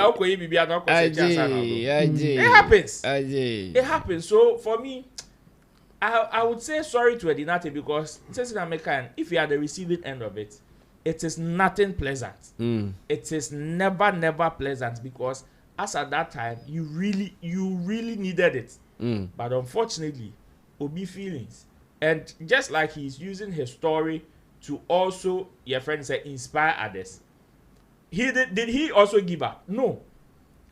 happens. It happens. So for me, I would say sorry to Edinate because if you are the receiving end of it, it is nothing pleasant. It is never pleasant because as at that time you really needed it. But unfortunately, Obi feelings. And just like he's using his story to also, your friend said, inspire others. Did he also give up? No.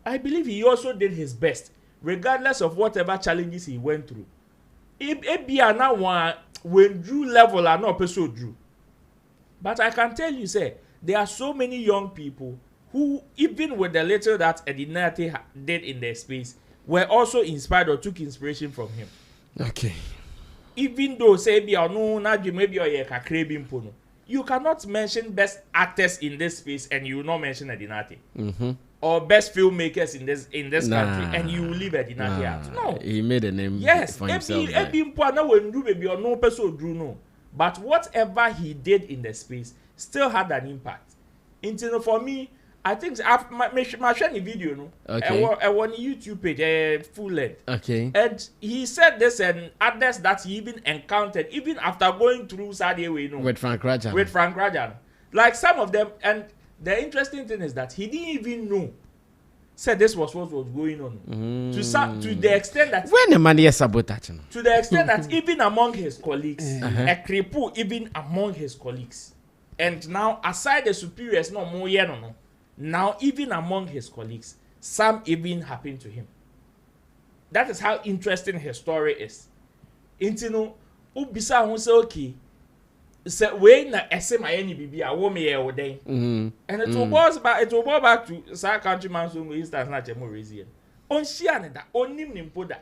I believe he also did his best, regardless of whatever challenges he went through. When Drew level are not so Drew. But I can tell you, say, there are so many young people who, even with the little that Edinate did in their space, were also inspired or took inspiration from him. Okay. Even though, say, you cannot mention best actors in this space and you will not mention Edinate. Or best filmmakers in this country, and you will leave Edinate out. No, he made a name. Yes, for himself. But whatever he did in the space still had an impact. For me, I think my sharing video, no, okay, I want a YouTube page, full length. Okay, and he said this and others that he even encountered, even after going through Sadie, with Frank Rajan, like some of them. And the interesting thing is that he didn't even know. Said this was what was going on. To the extent that when the man is sabotaging. To the extent that even among his colleagues, a cripple even among his colleagues, and now aside the superiors, no more no. Now even among his colleagues, some even happened to him. That is how interesting his story is. Ubisa who say okay. Say when na ese my any bibi a wo me and it will go back to South Countryman's own instance na chemo reason. On share that. On nim poda.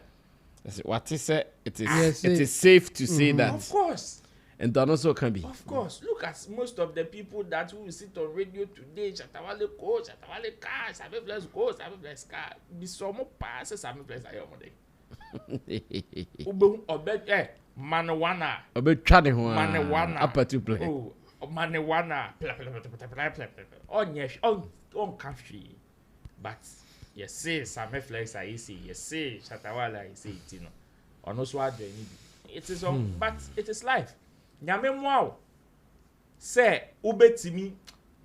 What is it? It is. Yes, it is safe to say that. Of course. And that also can be. Of course. Look at most of the people that who sit on radio today. Shatta Wale go, Shatta Wale car, Sammy Flex go, Sammy Flex car. Be some more passes, Sammy Flex ayomode. Ube obed Manawana. Obed trying Manawana. Upper to play. Oh, Manawana. On yes, on country. But you say Sammy Flex I see, you say Shatta Wale I see it, you know. Or no swag it is on, but it is life. Nyame wow. Say ubetimi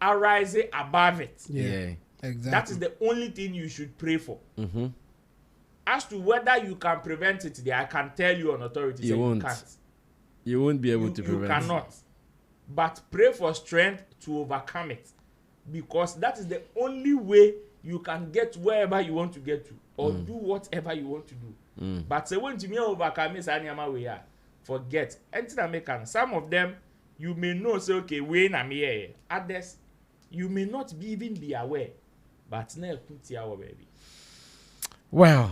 arise above it. Yeah. Exactly. That is the only thing you should pray for. As to whether you can prevent it, I can tell you on authority. You won't. You can't. You won't be able to You prevent. cannot. But pray for strength to overcome it, because that is the only way you can get wherever you want to get to, or do whatever you want to do. But say when you overcome it, forget. Some of them you may know say okay, when I'm here. Others you may not be even be aware. But now baby. Well,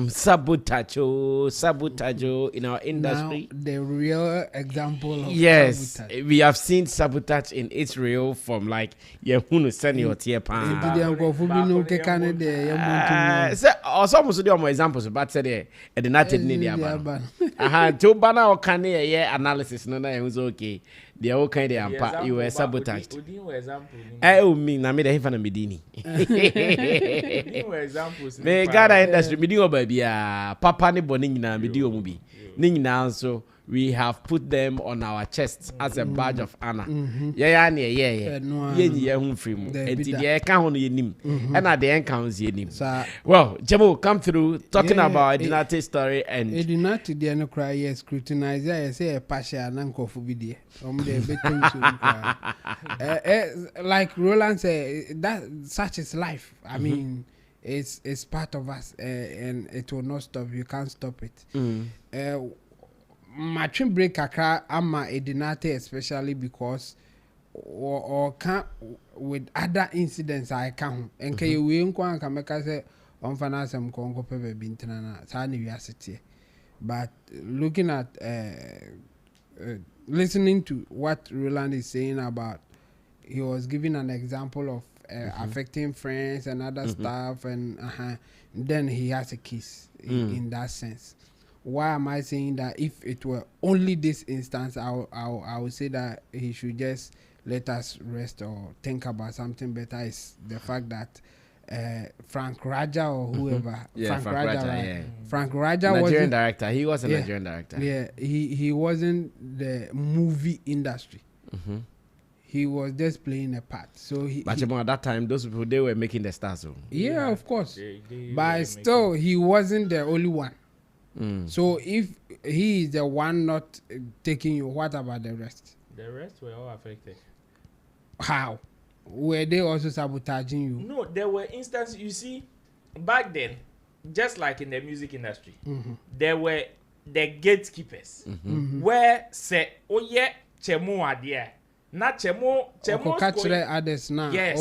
sabotage in our industry. Now, the real example of Yes, sabotage. we have seen sabotage in Israel from like Yehunu Senior Tiepan. Nti deɛ nkurɔfo bi no keka ne deɛ yɛmmɔ ntom Also, almost the more examples, but said the native need the to banner or can analysis. No, it was okay. The whole kind of you were sabotaged. Oh, me, I made a him and Medini. Me gather industry, Medio baby, Papa ni Bonina, Medio movie. Ning now, so we have put them on our chests as a badge of honor. Yeah. Free. And the account on your name. And at the accounts your name. Well, Jamo, come through talking about Edinate story and Edinate the no cry yes scrutinize I say a pasha nan kofu bi like Roland said, that such is life. I mean, it's part of us, and it will not stop. You can't stop it. My train break kakra ama Edinate, especially because or can't with other incidents I can and can you inquire can make us say on finance Congo Pepe Bintana Sani University. But looking at listening to what Roland is saying about, he was giving an example of affecting friends and other stuff, and then he has a kiss in that sense. Why am I saying that? If it were only this instance, I would say that he should just let us rest or think about something better. Is the fact that Frank Raja or whoever, Frank Raja, right? Frank Raja was Nigerian director. He was a Nigerian director. Yeah, he wasn't the movie industry. He was just playing a part. So but at that time, those people they were making the stars. Yeah, of course. But still, he wasn't the only one. So if he is the one not taking you, what about the rest? The rest were all affected. How? Were they also sabotaging you? No, there were instances, you see, back then, just like in the music industry, there were the gatekeepers where say, oh yeah, chemo are there. Not chemo others now. Yes.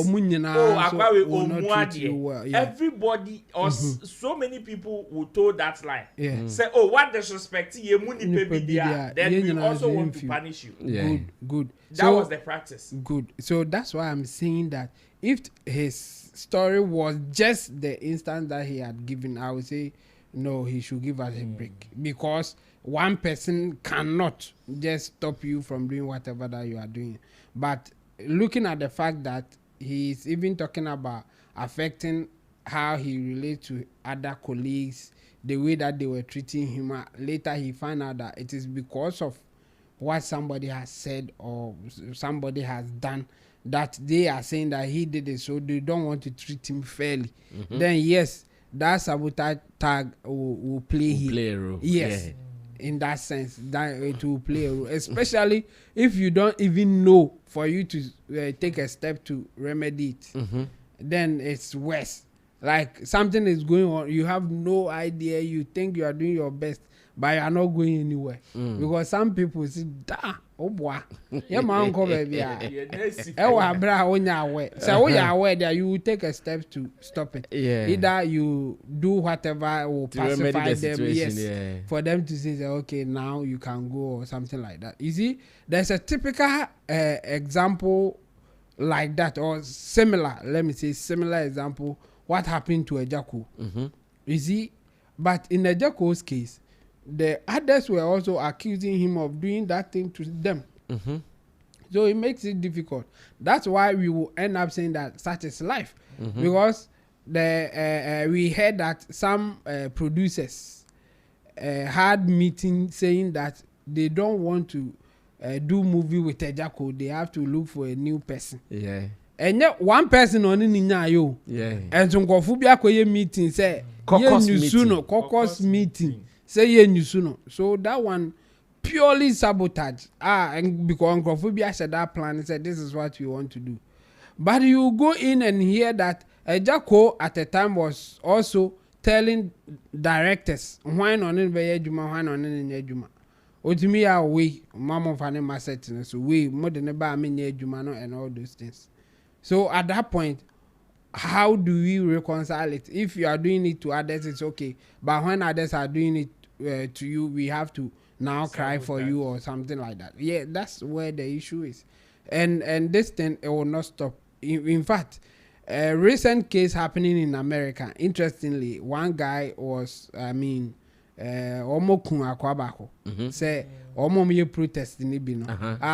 Everybody or so many people who told that line. Say, oh, what disrespect ye muni baby there. Then we also want to punish you. Good. That was the practice. Good. So that's why I'm saying that if his story was just the instance that he had given, I would say no, he should give us a break, because one person cannot just stop you from doing whatever that you are doing. But looking at the fact that he's even talking about affecting how he relates to other colleagues, the way that they were treating him, later he found out that it is because of what somebody has said or somebody has done that they are saying that he did it, so they don't want to treat him fairly. Then yes, that sabotage tag will play a role. Yes. In that sense, that it will play a role, especially if you don't even know for you to take a step to remedy it. Then it's worse. Like something is going on, you have no idea, you think you are doing your best, but you are not going anywhere. Because some people say, Oboa. Your man go baby. Abra onya aware. So we are aware that you will take a step to stop it. Yeah. Either you do whatever will To remedy pacify the them, situation, yes, yeah. for them to say, okay, now you can go or something like that. You see, there's a typical example like that or similar. Let me say similar example. What happened to Ejako? You see, but in Ejako's case, the others were also accusing him of doing that thing to them. So it makes it difficult. That's why we will end up saying that such is life, because we heard that some producers had meeting saying that they don't want to do movie with Ejako. They have to look for a new person. Yeah. And yet one person on in yo. Yeah. And some kofubi meeting say Caucus meeting. Caucus meeting. Say ye nyusuno. So that one purely sabotage. And because kofubi said that plan, he said this is what you want to do. But you go in and hear that Ejako at the time was also telling directors why on in be juma, why on in juma. Otimi are we mama fane maset so we more than about me juma and all those things. So at that point, how do we reconcile it? If you are doing it to others, it's okay. But when others are doing it to you, we have to now cry for you or something like that. Yeah, that's where the issue is. And this thing, it will not stop. In fact, a recent case happening in America, interestingly, one guy was, omo kun akwabako. Say, omo me protest ni bi no.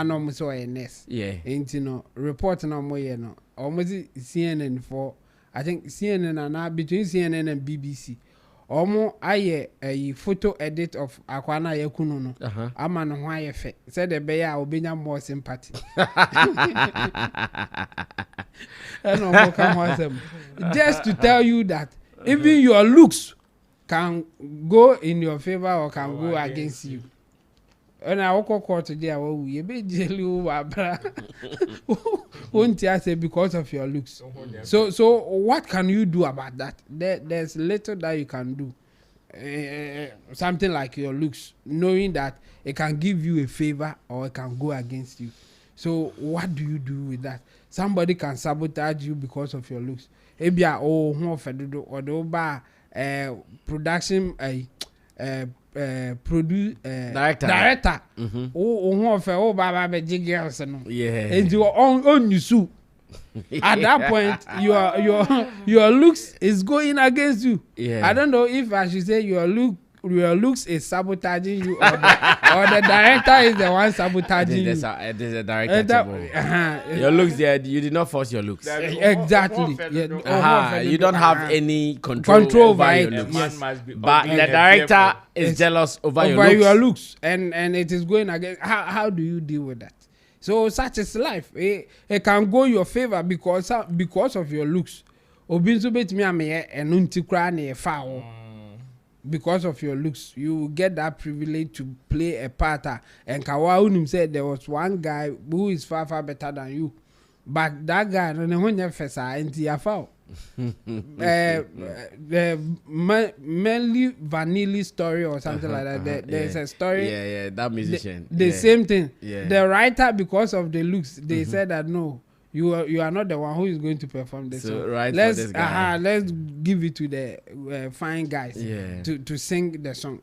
No mo so ness. Yeah. Enti no report na mo ye no. Omo CNN for, I think CNN and between CNN and BBC. Omo aye a photo edit of akwana yakunu no. Ama no ho aye fe. Said the be ya obenya more sympathy. And omo come wasem. Just to tell you that even your looks can go in your favor or can go against you. And I walk court today, you be jelly over won't you say because of your looks. So what can you do about that? There's little that you can do. Something like your looks, knowing that it can give you a favor or it can go against you. So what do you do with that? Somebody can sabotage you because of your looks. Ebia or the production director baba be girls no yeah and you on you sue at that point your looks is going against you. Yeah, I don't know if I should say your looks is sabotaging you or the director is the one sabotaging you. There's a director. Your looks there, you did not force your looks. Exactly. You don't have any control over your looks. Yes. But the director is jealous over your looks. And it is going against. How do you deal with that? So such is life. It can go your favor because of your looks. Because of your looks, you get that privilege to play a part. And Kawaunim said there was one guy who is far better than you, but that guy no one fesa enti afao. The Melly Vanilli story or something like that. There's a story. Yeah, that musician. The same thing. Yeah. The writer, because of the looks, they said that no. You are not the one who is going to perform this. So right, let's give it to the fine guys to sing the song.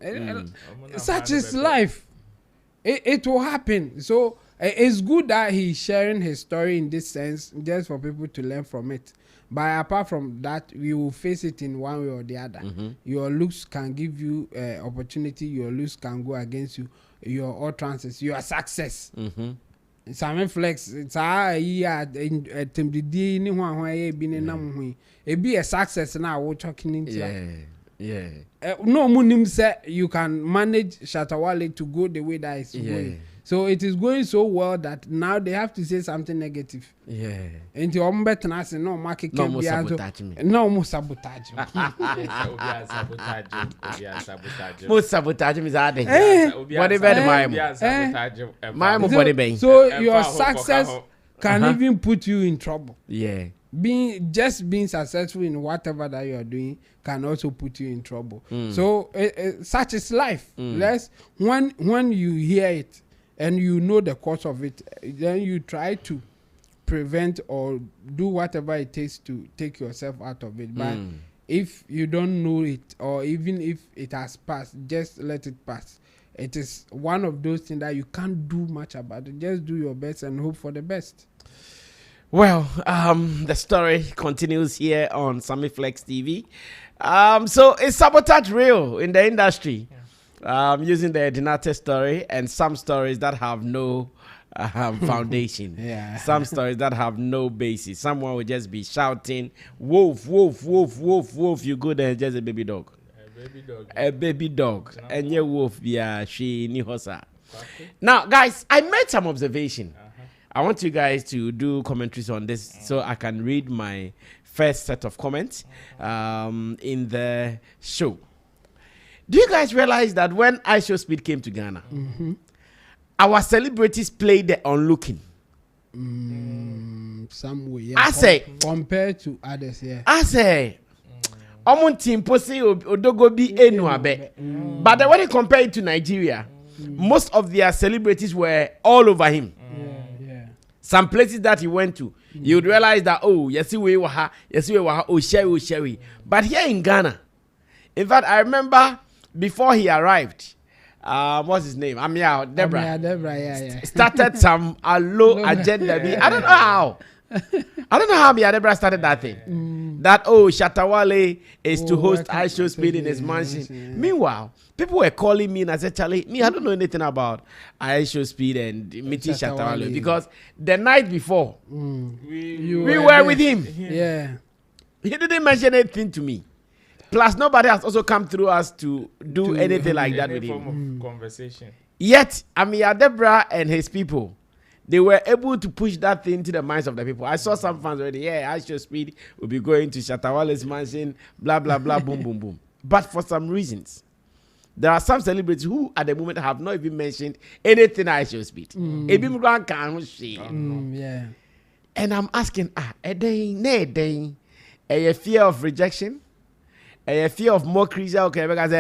Such is life. It will happen. So it's good that he's sharing his story in this sense, just for people to learn from it. But apart from that, we will face it in one way or the other. Your looks can give you opportunity. Your looks can go against you. Your utterances, your success. Sammy flex it's temdidi ni ho bi ni nam ho e bi a success na wo talking into no munim say you can manage Shatta Wale to go the way that it's going. So it is going so well that now they have to say something negative. Yeah. And you better say no market can be no more sabotage. Most sabotage is adding. So your success can even put you in trouble. Yeah. Being successful in whatever that you are doing can also put you in trouble. So such is life. When you hear it, and you know the cause of it, then you try to prevent or do whatever it takes to take yourself out of it. But if you don't know it, or even if it has passed, just let it pass. It is one of those things that you can't do much about it. Just do your best and hope for the best. Well, the story continues here on Sammy Flex TV. So is sabotage real in the industry? Using the Edinate story and some stories that have no foundation. Some stories that have no basis. Someone will just be shouting, "Wolf, wolf, wolf, wolf, wolf." You go there, just a baby dog. A baby dog. And your wolf, yeah, she ni hosa. Now, guys, I made some observation. I want you guys to do commentaries on this so I can read my first set of comments in the show. Do you guys realize that when Ishow Speed came to Ghana, our celebrities played the unlooking? Some way, yeah. I say, compared to others, yeah. I say, team posse odogobi enuabe. But then when you compare it to Nigeria, most of their celebrities were all over him. Some places that he went to, you would realize that, oh, yes, we were, oh, Sherry. But here in Ghana, in fact, I remember before he arrived, what's his name? Deborah. Yeah. Started some low agenda. I don't know how. I don't know how Deborah started that thing. That, Shatta Wale is to host Ishow Speed in his mansion. Meanwhile, people were calling me and I said, Charlie, I don't know anything about Ishow Speed and meeting Shatta Wale, because the night before, we were with him. Yeah. He didn't mention anything to me. Plus, nobody has also come through us to do anything like that with him. Form of conversation. Yet, Deborah and his people, they were able to push that thing to the minds of the people. I saw some fans already, Ishow Speed will be going to Shatta Wale's mansion, blah, blah, blah, boom, boom, boom. But for some reasons, there are some celebrities who at the moment have not even mentioned anything Ishow Speed. Yeah. And I'm asking, a fear of rejection? A fear of mockery? Okay, because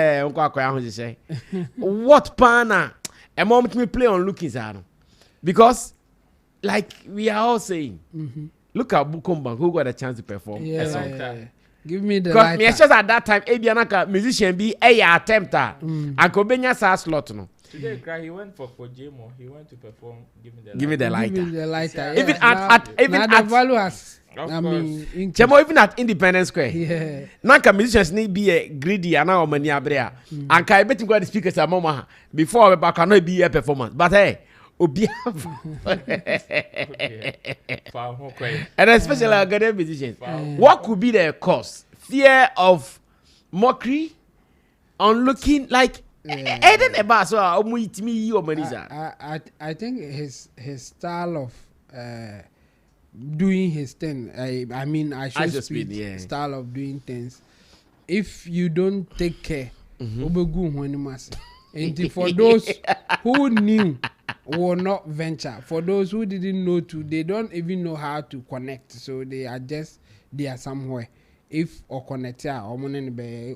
what pana? A moment me play on looking at, because like we are all saying, look at Bukomba, who got a chance to perform a song. Give me the because me just at that time, Ebianaka musician be a attempt and Kobenya sa slot no. Today, he went for Kojemo. He went to perform. Give me the lighter. Give me the lighter. Even at the value has. Even at Independence Square. Yeah. Nanka musicians need be a greedy and now many abrea. And I bet you got the speakers a mama before we back cannot be a performance. But hey, and especially Ghanaian musicians. What could be the cause? Fear of mockery, on looking like. I think his style of doing his thing. I should speak style of doing things. If you don't take care, and for those who knew will not venture. For those who didn't know to, they don't even know how to connect. So they are somewhere. If or connect somebody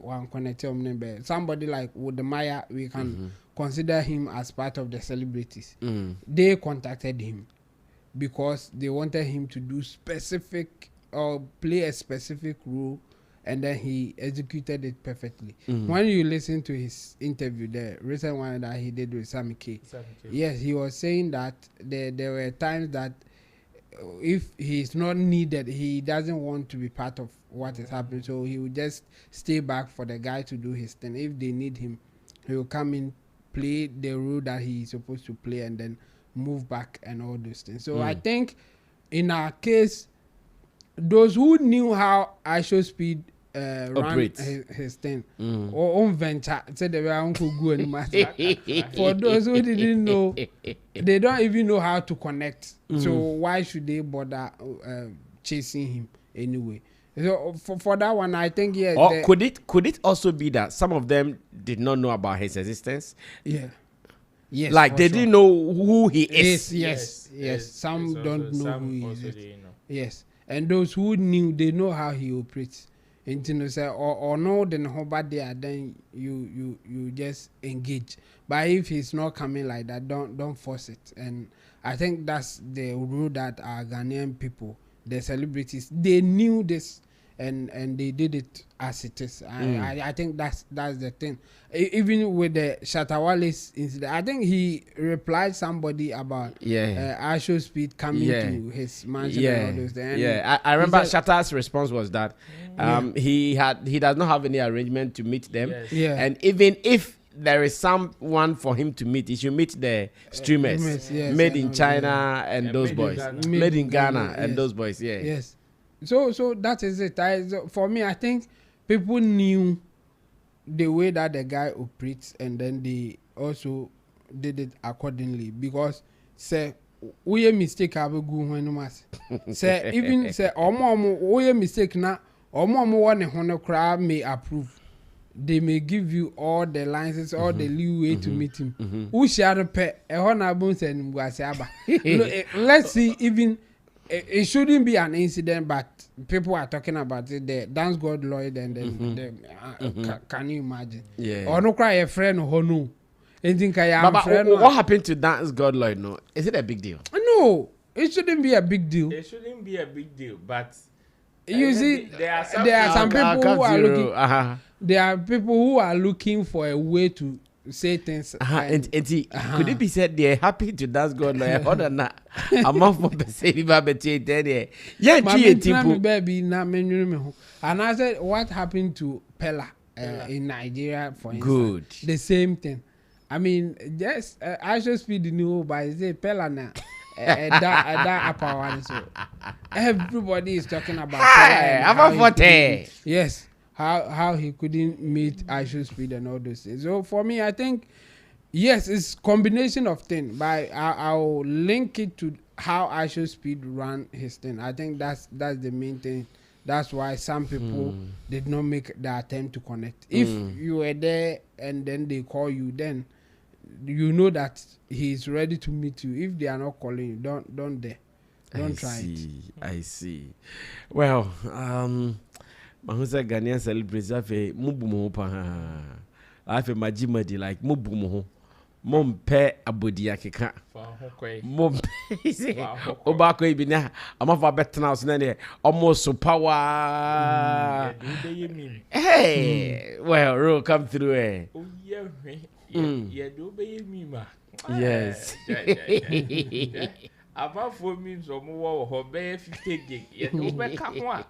like Wodemaya, we can consider him as part of the celebrities. They contacted him because they wanted him to do specific or play a specific role, and then he executed it perfectly. When you listen to his interview, the recent one that he did with Sammy K, yes, he was saying that there were times that if he's not needed, he doesn't want to be part of what is happening, so he will just stay back for the guy to do his thing. If they need him, he will come in, play the role that he's supposed to play, and then move back and all those things. So I think in our case, those who knew how Ishow Speed ran his thing or own venture said they were Uncle Go and for those who didn't know, they don't even know how to connect. So why should they bother chasing him anyway? So for that one, I think could it also be that some of them did not know about his existence? Yeah. Yes. Like they didn't know who he is. Yes. Some don't know who he is. Yes. And those who knew, they know how he operates. Into no say or no then how bad they are, then you just engage. But if he's not coming like that, don't force it. And I think that's the rule that our Ghanaian people, the celebrities, they knew this and they did it as it is. I think that's the thing. Even with the Shatta Wale's incident, I think he replied somebody about Ishow Speed coming to his mansion and all those things. I remember Shatta's response was that he does not have any arrangement to meet them. And even if there is someone for him to meet, he should meet the streamers made in China and those boys, made in Ghana and those boys. Yes. So that is it. For me, I think people knew the way that the guy operates, and then they also did it accordingly. Because say we a mistake have a good when say even say we a mistake na one crowd may approve. They may give you all the licenses, all the leeway to meet him. Who shall pay a honorable and let's see, even it shouldn't be an incident, but people are talking about it. The Dance God Lloyd and then can you imagine? Or no cry a friend or no. Anything what happened to Dance God Lloyd? No, is it a big deal? No, it shouldn't be a big deal. It shouldn't be a big deal, but you see, there are some people who are looking. There are people who are looking for a way to say things. And could it be said they're happy to dance God like other than that? I'm off for the baby. And I said, what happened to Pella in Nigeria, for instance? Good. The same thing. I mean, yes, I should speak the new, but I say Pella now. That upper one. So everybody is talking about Pella. Yes. How he couldn't meet Ishow Speed and all those things. So for me, I think yes, it's combination of things, but I'll link it to how Ishow Speed ran his thing. I think that's the main thing. That's why some people did not make the attempt to connect. If you were there and then they call you, then you know that he's ready to meet you. If they are not calling you, don't dare. Don't try it. I see. Well, Mahusa Ghanaian celebrities afe mubumo pa afe majimadi like mubumo mompe abodi akeka mompe obako ibi na amafa betena us na ne almost so power hey well ro come through yeah do be mima yes apart from me so mo wo 50 gig yeah do be come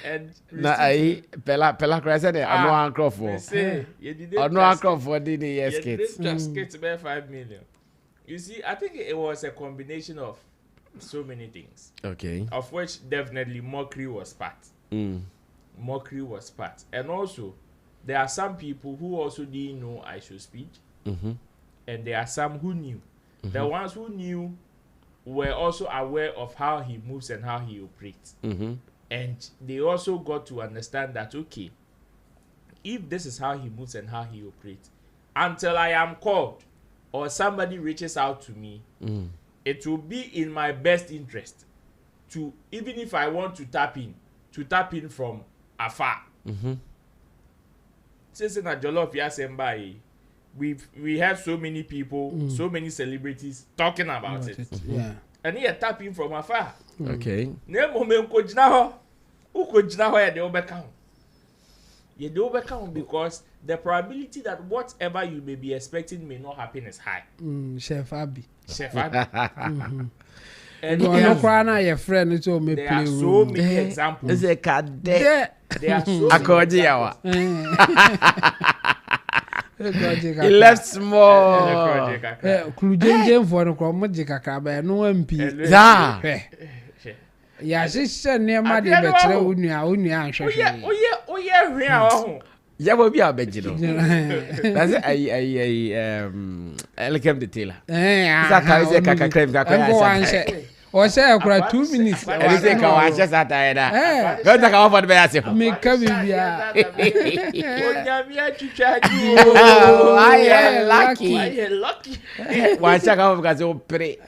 and na ai pela cry said no anchor for no anchor for the yes kids just kids by 5 million. You see, I think it was a combination of so many things, okay, of which definitely mockery was part. And also there are some people who also didn't know Ishow Speed, and there are some who knew. The ones who knew were also aware of how he moves and how he operates. And they also got to understand that, okay, if this is how he moves and how he operates, until I am called or somebody reaches out to me, it will be in my best interest to, even if I want to tap in from afar. Since in a Jollof Yasembai, we have so many people, so many celebrities talking about it. Yeah. And he tap in from afar. Okay. Ne moment ko jina ho. Who ko jina ho ya de obeka ho. Ye de obeka ho because the probability that whatever you may be expecting may not happen is high. Chef Abi. And no cry your friend so me there play are so many examples. Is a card there. There are so Akodi yawa. He left small. Klujenje for no kwa jikaka ba no MP. Ya. Ya sise nema de betre onua anhwehwe. Oye hwea ho. Ya bo bi abegino. That's Elkem the tailor. Zaka is a kaka crème kaka. O say akura 2 minutes. Ele say ka wa chesa taida. Go take am for the best. Me ka bibia. Onyamia chuchaju. I am lucky. I am lucky. Wa chaka because o pre.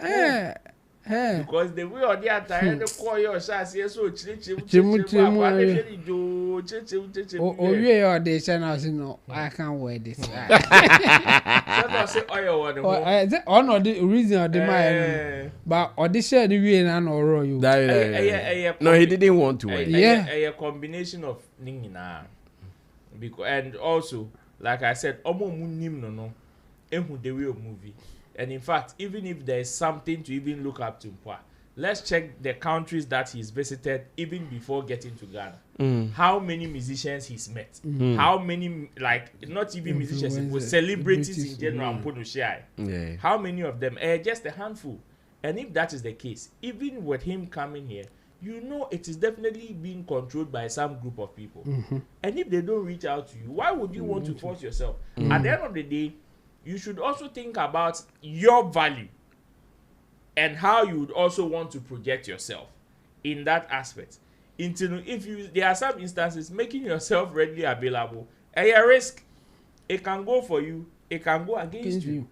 because the way on the attire the call your shots yes so chim oh yeah they say now no I can't wear this Shatta say oil one oh no the reason of the mind but audition the way na no roll you no he didn't want to wear a combination of ningina because and also like I said omo munim no ehu the way of movie. And in fact, even if there is something to even look up to, let's check the countries that he's visited even before getting to Ghana. How many musicians he's met? How many, like, not even musicians, but celebrities in general. How many of them? Just a handful. And if that is the case, even with him coming here, you know it is definitely being controlled by some group of people. And if they don't reach out to you, why would you want to force yourself? At the end of the day, you should also think about your value and how you would also want to project yourself in that aspect. There are some instances making yourself readily available, a risk. It can go for you, it can go against you.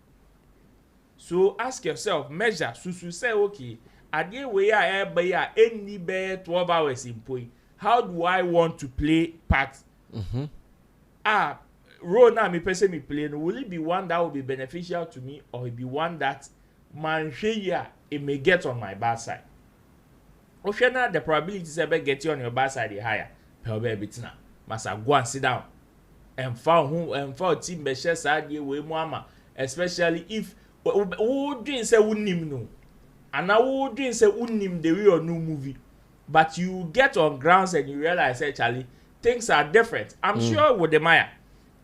So ask yourself, measure. So say, okay, at the way I buy any bear 12 hours in point, how do I want to play part? Role now me person me play, will it be one that will be beneficial to me, or it be one that man it may get on my bad side? Oshana, the probability about get you on your bad side is higher. Masa go and sit down and found who and found team be share side way mama, especially if who doing say unim no, and now who doing say unim the way or new movie, but you get on grounds and you realize actually things are different. I'm sure with the Maya.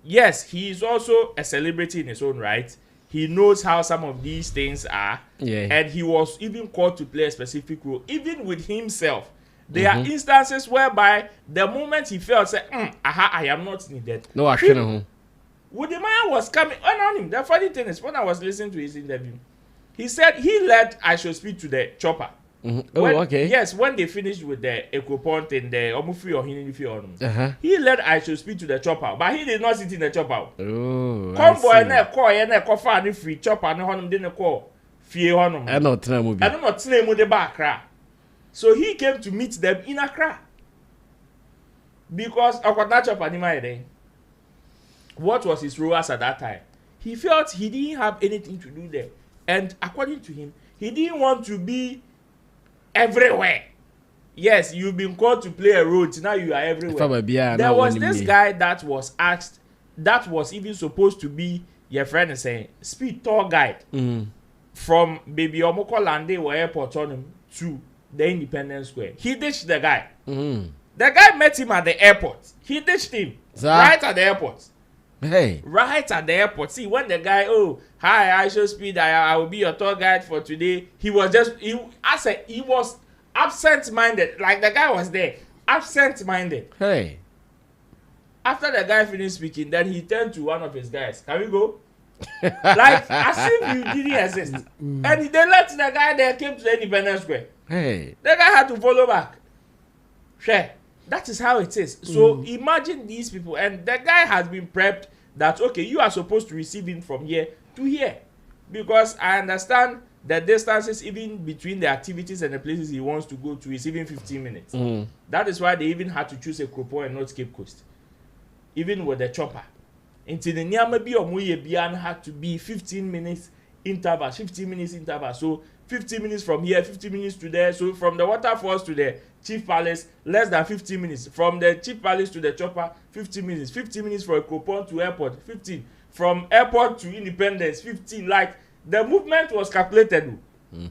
Yes, he is also a celebrity in his own right. He knows how some of these things are. And he was even called to play a specific role. Even with himself, there are instances whereby the moment he felt, say, I am not needed. No, I shouldn't. When the man was coming on him, the funny thing is, when I was listening to his interview, he said he led I should speak to the chopper. Okay. Yes, when they finished with the equipment and the Omufi or Hinifi he led I should speak to the chopper, but he did not sit in the chopper. Convoy and a call and a coffee and free chopper and honum didn't call. Fear honum. I don't know with the back. So he came to meet them in Accra. Because what was his role at that time? He felt he didn't have anything to do there. And according to him, he didn't want to be everywhere. Yes, you've been called to play a role. Now you are everywhere. There was this guy that was asked, that was even supposed to be your friend is saying, speed tour guide from Baby Omoko Lande or airport on him to the Independence Square. He ditched the guy. The guy met him at the airport. He ditched him right at the airport. Right at the airport. See, when the guy, hi, Ishow Speed, I will be your tour guide for today. He was just, he was absent-minded. Like the guy was there, absent-minded. After the guy finished speaking, then he turned to one of his guys. Can we go? Like, as if you didn't exist. And they let the guy there came to the Independence Square. The guy had to follow back. That is how it is. So imagine these people, and the guy has been prepped that, okay, you are supposed to receive him from here to here. Because I understand the distances even between the activities and the places he wants to go to is even 15 minutes. That is why they even had to choose a Kropo and not Cape Coast. Even with the chopper. Until the Nyamabi or Muyebian had to be 15 minutes interval, 15 minutes interval. So 15 minutes from here, 15 minutes to there. So from the waterfalls to the Chief Palace, less than 15 minutes. From the Chief Palace to the chopper, 15 minutes. 15 minutes for a coupon to airport, 15. From airport to Independence, 15. Like, the movement was calculated.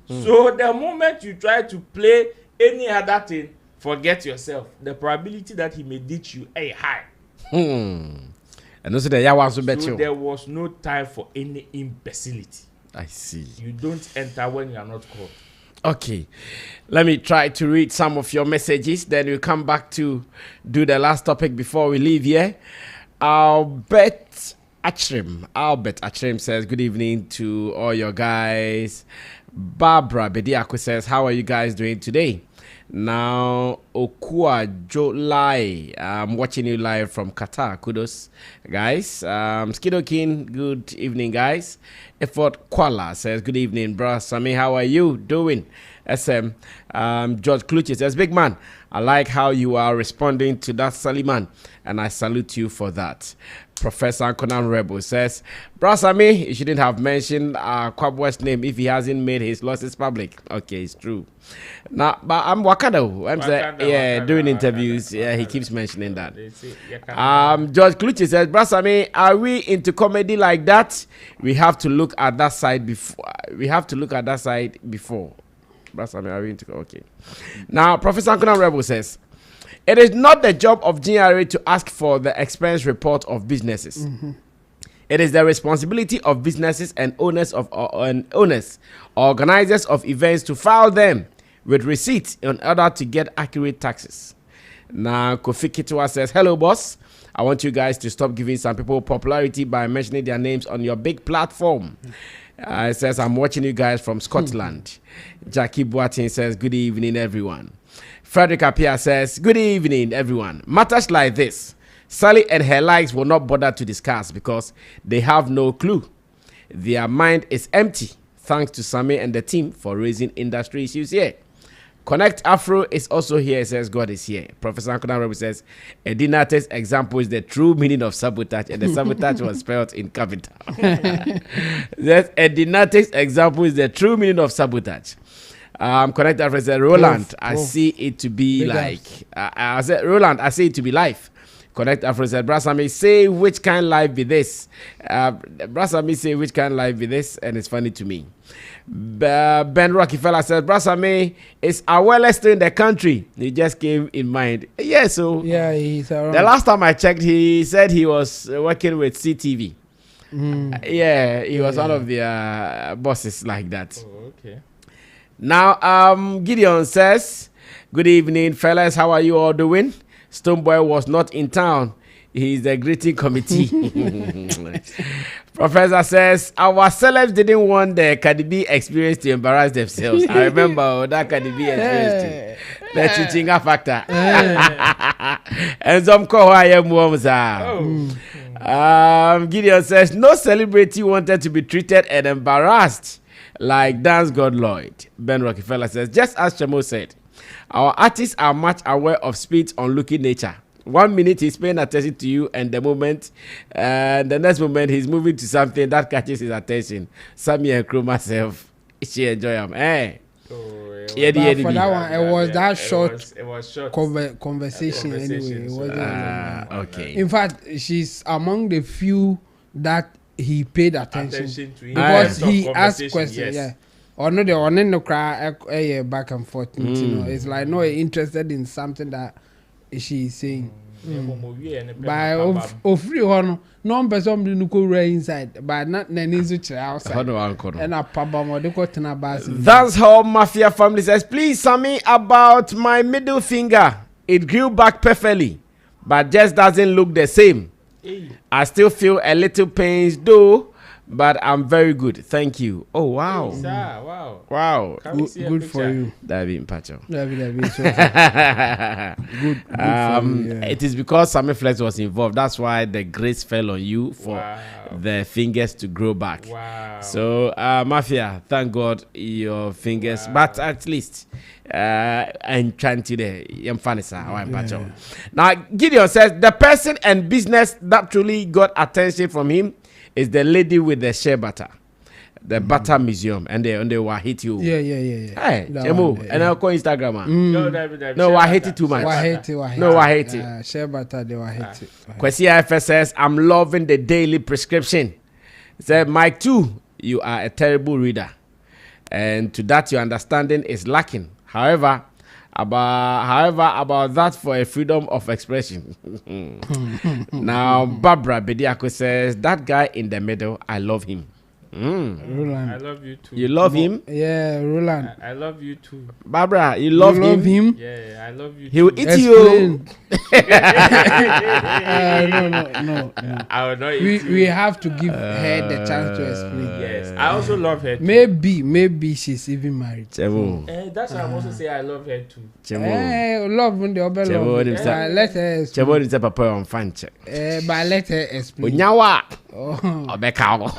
So the moment you try to play any other thing, forget yourself. The probability that he may ditch you is high. And also there was no time for any imbecility. I see. You don't enter when you are not called. Okay, let me try to read some of your messages. Then we'll come back to do the last topic before we leave here. Albert Achrim says, good evening to all your guys. Barbara Bediako says, how are you guys doing today? Now, Okua Jolai. I'm watching you live from Qatar. Kudos, guys. Skidokin, good evening, guys. Effort Kuala says, good evening, bro. Sammy, how are you doing? SM. George Clutch says, big man, I like how you are responding to that Saliman, and I salute you for that. Professor Conan Rebel says, bro Sammy, you shouldn't have mentioned Kwabwa's name if he hasn't made his losses public. Okay, it's true. Now, but I'm Wakanda. Doing interviews. Yeah, he keeps mentioning that. George Clutch says, bro Sammy, are we into comedy like that? We have to look at that side before. Bro Sammy, are we into okay? Now, Professor Conan Rebel says, it is not the job of GRA to ask for the expense report of businesses. It is the responsibility of businesses and owners, organizers of events to file them with receipts in order to get accurate taxes. Now, Kofi Kitwa says, hello, boss. I want you guys to stop giving some people popularity by mentioning their names on your big platform. It says, I'm watching you guys from Scotland. Jackie Boatin says, good evening, everyone. Frederick Apia says, good evening, everyone. Matters like this, Sally and her likes will not bother to discuss because they have no clue. Their mind is empty. Thanks to Sammy and the team for raising industry issues here. Connect Afro is also here. It says God is here. Professor Ankonan Robi says, Edinate's example is the true meaning of sabotage, and the sabotage was spelled in capital. Edinate's example is the true meaning of sabotage. Connect Afro says, Roland, I see it to be like. I said, Roland, I see it to be life. Connect Afro said, Brasami, say which kind life be this? Brasami say which kind life be this? And it's funny to me. Ben Rockefeller says, Brasami is Wale still in the country. He just came in mind. Yeah, so he's around. The last time I checked, he said he was working with CTV. He was one of the bosses like that. Oh, okay. Now, Gideon says, good evening, fellas. How are you all doing? Stoneboy was not in town. He is the greeting committee. Professor says, our celebs didn't want the Cardi B experience to embarrass themselves. I remember that Cardi B experience. The Chichinga factor. And some Gideon says, no celebrity wanted to be treated and embarrassed like Dance God Lloyd. Ben Rockefeller says, just as Chamo said, our artists are much aware of speed's unlooking nature. 1 minute he's paying attention to you, and the next moment he's moving to something that catches his attention. Sammy and crew myself, she enjoy him. For that one, it was that short conversation anyway. It wasn't okay. In fact, she's among the few that he paid attention to because he asked questions. Yes. Or no, the one in the crowd, back and forth. You know, it's like not interested in something that she's saying. By free one, no person no go right inside, but not nenizut outside. And a pabamo de go to bus. That's how Mafia family says. Please, Sammy, about my middle finger. It grew back perfectly, but just doesn't look the same. I still feel a little pains though. But I'm very good. Thank you. Oh, wow. Wow. Good for you. That be in Pacho. Good for you, yeah. It is because Sammy Flex was involved. That's why the grace fell on you for the fingers to grow back. Wow. So, Mafia, thank God your fingers. Wow. But at least, and trying to the Now, Gideon says the person and business that truly got attention from him is the lady with the shea butter, the butter museum, and they were hit you. Yeah. Hey, Jemo, and I'll call Instagram. No, I hate it too much. I hate it. Shea butter, they were hate it. Kwesi IFS says, I'm loving the daily prescription. He said, Mike too, you are a terrible reader, and to that your understanding is lacking. However, about that for a freedom of expression. Now, Barbara Bediako says, that guy in the middle, I love him. Roland. I love you too. You love him? Yeah, Roland. I love you too. Barbara, you love him? Yeah, I love you. He will too. eat you. No. I will not eat We have to give her the chance to explain. Yes, I also love her. Too. Maybe she's even married. Chemo. That's why I'm also say I love her too. Love when the other love. Let her explain. Chemo is a papa on fanche. But let her explain. Onyawa. Oh. Obekao.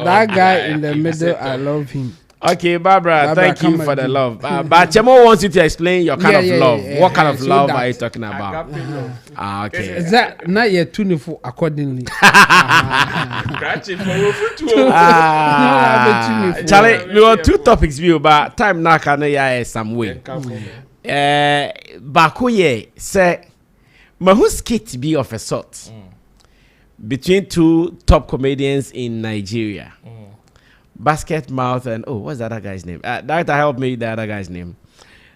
That guy in the middle, I love him. Okay, Barbara, thank you for the love. But Chemo wants you to explain your kind of love. What kind of love are you talking about? Okay. Is that not yet tuneful accordingly? Charlie, we have 2 topics view, but time now can some way. Bakuye say, Mahu skit be of a sort between 2 top comedians in Nigeria. Basket Mouth and what's the other guy's name? Director, help me, the other guy's name.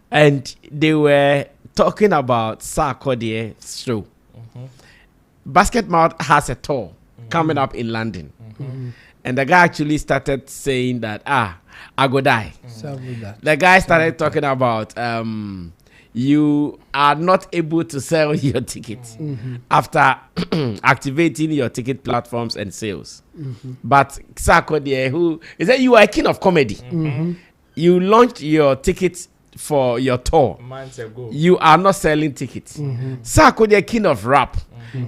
And they were talking about Sarkodie show. Basket Mouth has a tour coming up in London. And the guy actually started saying that, I go die. The guy started talking about you are not able to sell your tickets after activating your ticket platforms and sales. But Sarkodie, who is that you are a king of comedy. You launched your tickets for your tour months ago. You are not selling tickets. Sarkodie, king of rap,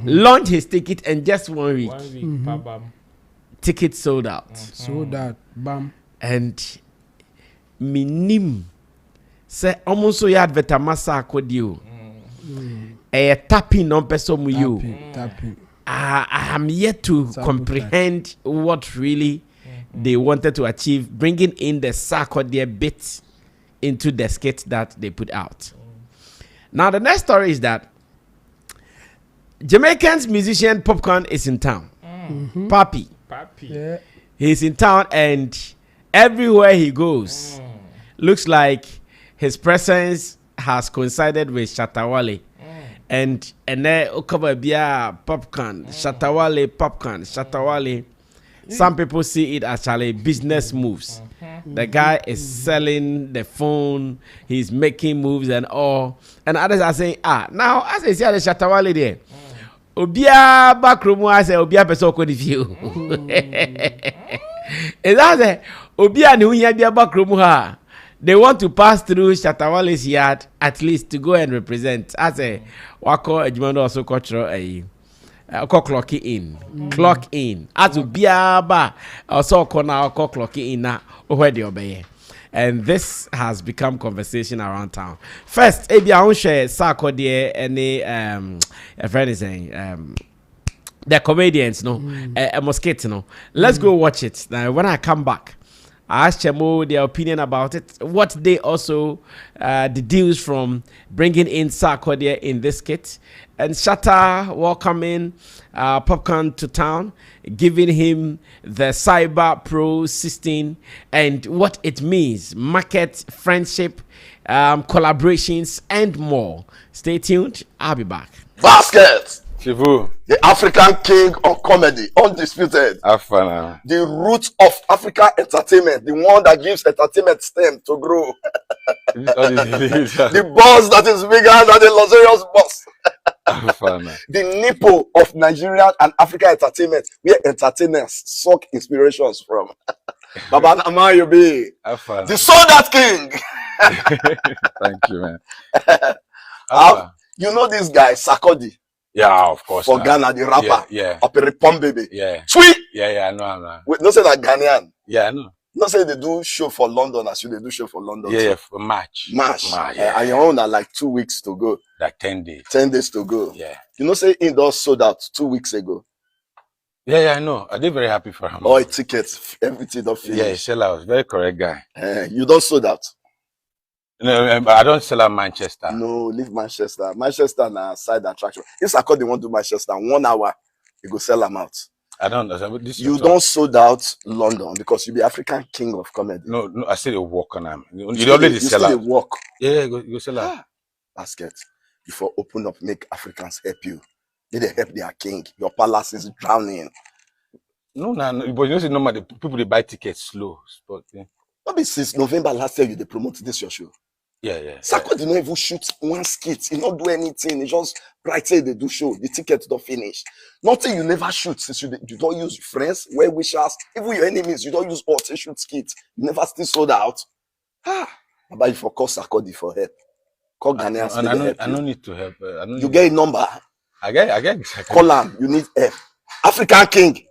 launched his ticket and just 1 week. 1 week, bam. Tickets sold out. Sold out, bam. And minim say almost so you advert Sarkodie. Tapping on person with you. Tapping. I am yet to comprehend what really they wanted to achieve, bringing in the Sarkodie bit into the skit that they put out. Now, the next story is that Jamaican's musician Papcaan is in town. Papi. Yeah. He's in town, and everywhere he goes, looks like his presence has coincided with Shatta Wale. And then Papcaan, Shatta Wale, Papcaan, Shatta Wale. Some people see it as actually business moves. The guy is selling the phone, he's making moves and all. And others are saying, now as I see the Shatta Wale there, Obia backroom I say Obia person could view. Is that Obia ni unya bia backroom ha? They want to pass through Shatta Wale's yard at least to go and represent. As a wako ejumando also cultural clock in. Clock in. As Obia ba also corner clock in na where they obey. And this has become conversation around town. First, Ebi I won't share Sarkodie any a friend is saying the comedians, no, a mosquito, no. Let's go watch it. Now when I come back, I asked Chemo their opinion about it, what they also deduce from bringing in Sarkodie in this kit, and Shatta welcoming Papcaan to town, giving him the Cyber Pro 16 and what it means, market, friendship, collaborations, and more. Stay tuned. I'll be back. Basket! Chivu. The African king of comedy, undisputed. Afana. The root of African entertainment, the one that gives entertainment stem to grow. The boss that is bigger than the luxurious boss. Afana. The nipple of Nigerian and African entertainment, where entertainers suck inspirations from. Baba Namayobi. Afana. The Soldat King. Thank you, man. You know this guy, Sarkodie. Yeah, of course. For Ghana, the rapper. Yeah. Up in Repom Baby. Yeah. Sweet. Yeah, I know. Wait, no say that Ghanaian. Yeah, I know. No say they do show for London as you they do show for London. Yeah, for March. Yeah. And your own are like 2 weeks to go. Like 10 days. 10 days to go. Yeah. You know, say indoors sold out 2 weeks ago. Yeah, I know. I did very happy for him. All tickets, everything don't finish. Yeah, sell out. Very correct guy. You don't sold out. No, I don't sell out Manchester. No, leave Manchester. Manchester na side attraction. If Sarkodie want to do Manchester 1 hour, you go sell them out. I don't understand. You don't sold out London because you be African king of comedy. No, I still walk on them. You already sell out. Walk. Yeah, you sell out. Basket. Before open up, make Africans help you. They help their king. Your palace is drowning. No, but you know, say normally the people they buy tickets slow. But yeah, Maybe since November last year you they promote this your show. yeah. Sarkodie did not even shoot one skit. He not do anything. He just right say they do show. The ticket don't finish. Nothing you never shoot since you don't use friends, well wishers, even your enemies. You don't use all to shoot skits. You never still sold out. But if for call Sarkodie for help, call Ghanaians. I don't need to help. You get a number. I get. Call him. You need help. African King,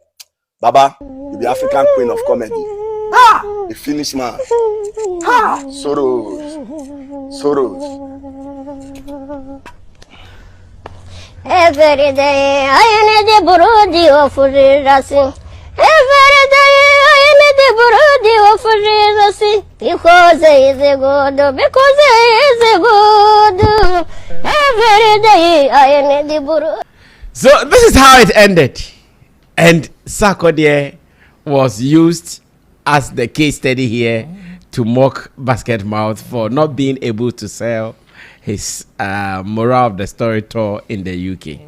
Baba, you be African Queen of comedy. The Finnish man. Sorrows. Every day I need the brody of racing. Every day I need the brody of racing. Because he is a good. Every day I need the brody. So this is how it ended. And Sarkodie was used as the case study here to mock Basket Mouth for not being able to sell his moral of the story tour in the UK.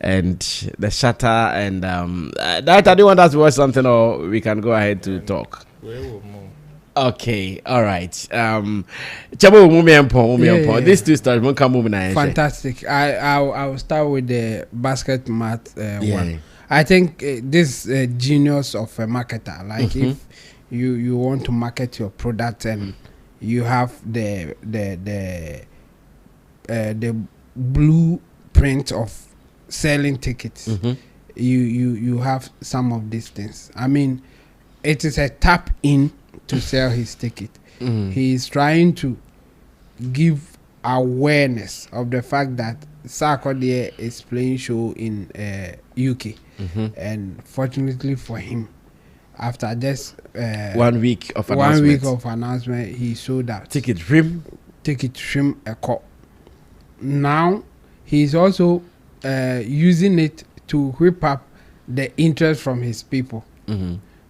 And the Shatta and that I do want us to watch something, or we can go ahead to talk. Okay, all right. These two stories won't come moving. Fantastic. I will start with the Basket Mouth one. I think this genius of a marketer, like if you want to market your product and you have the blueprint of selling tickets, you have some of these things. I mean, it is a tap in to sell his ticket. He is trying to give awareness of the fact that Sarkodie is playing show in UK. And fortunately for him, after just 1 week of announcement, he sold out. Ticket trim a call. Now he's also using it to whip up the interest from his people.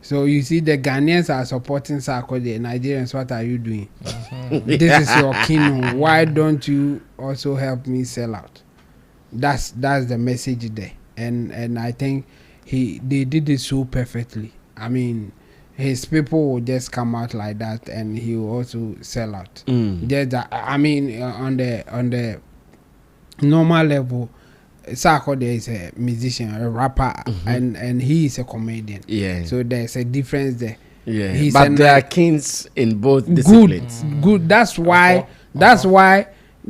So you see, the Ghanaians are supporting Sarkodie. Nigerians, what are you doing? This is your kingdom. Why don't you also help me sell out? That's the message there. And I think they did it so perfectly. I mean, his people will just come out like that, and he will also sell out. Just that, I mean, on the normal level, Sarkodie is a musician, a rapper, and he is a comedian. Yeah. So there's a difference there. Yeah. But they are kings in both disciplines. Good. That's why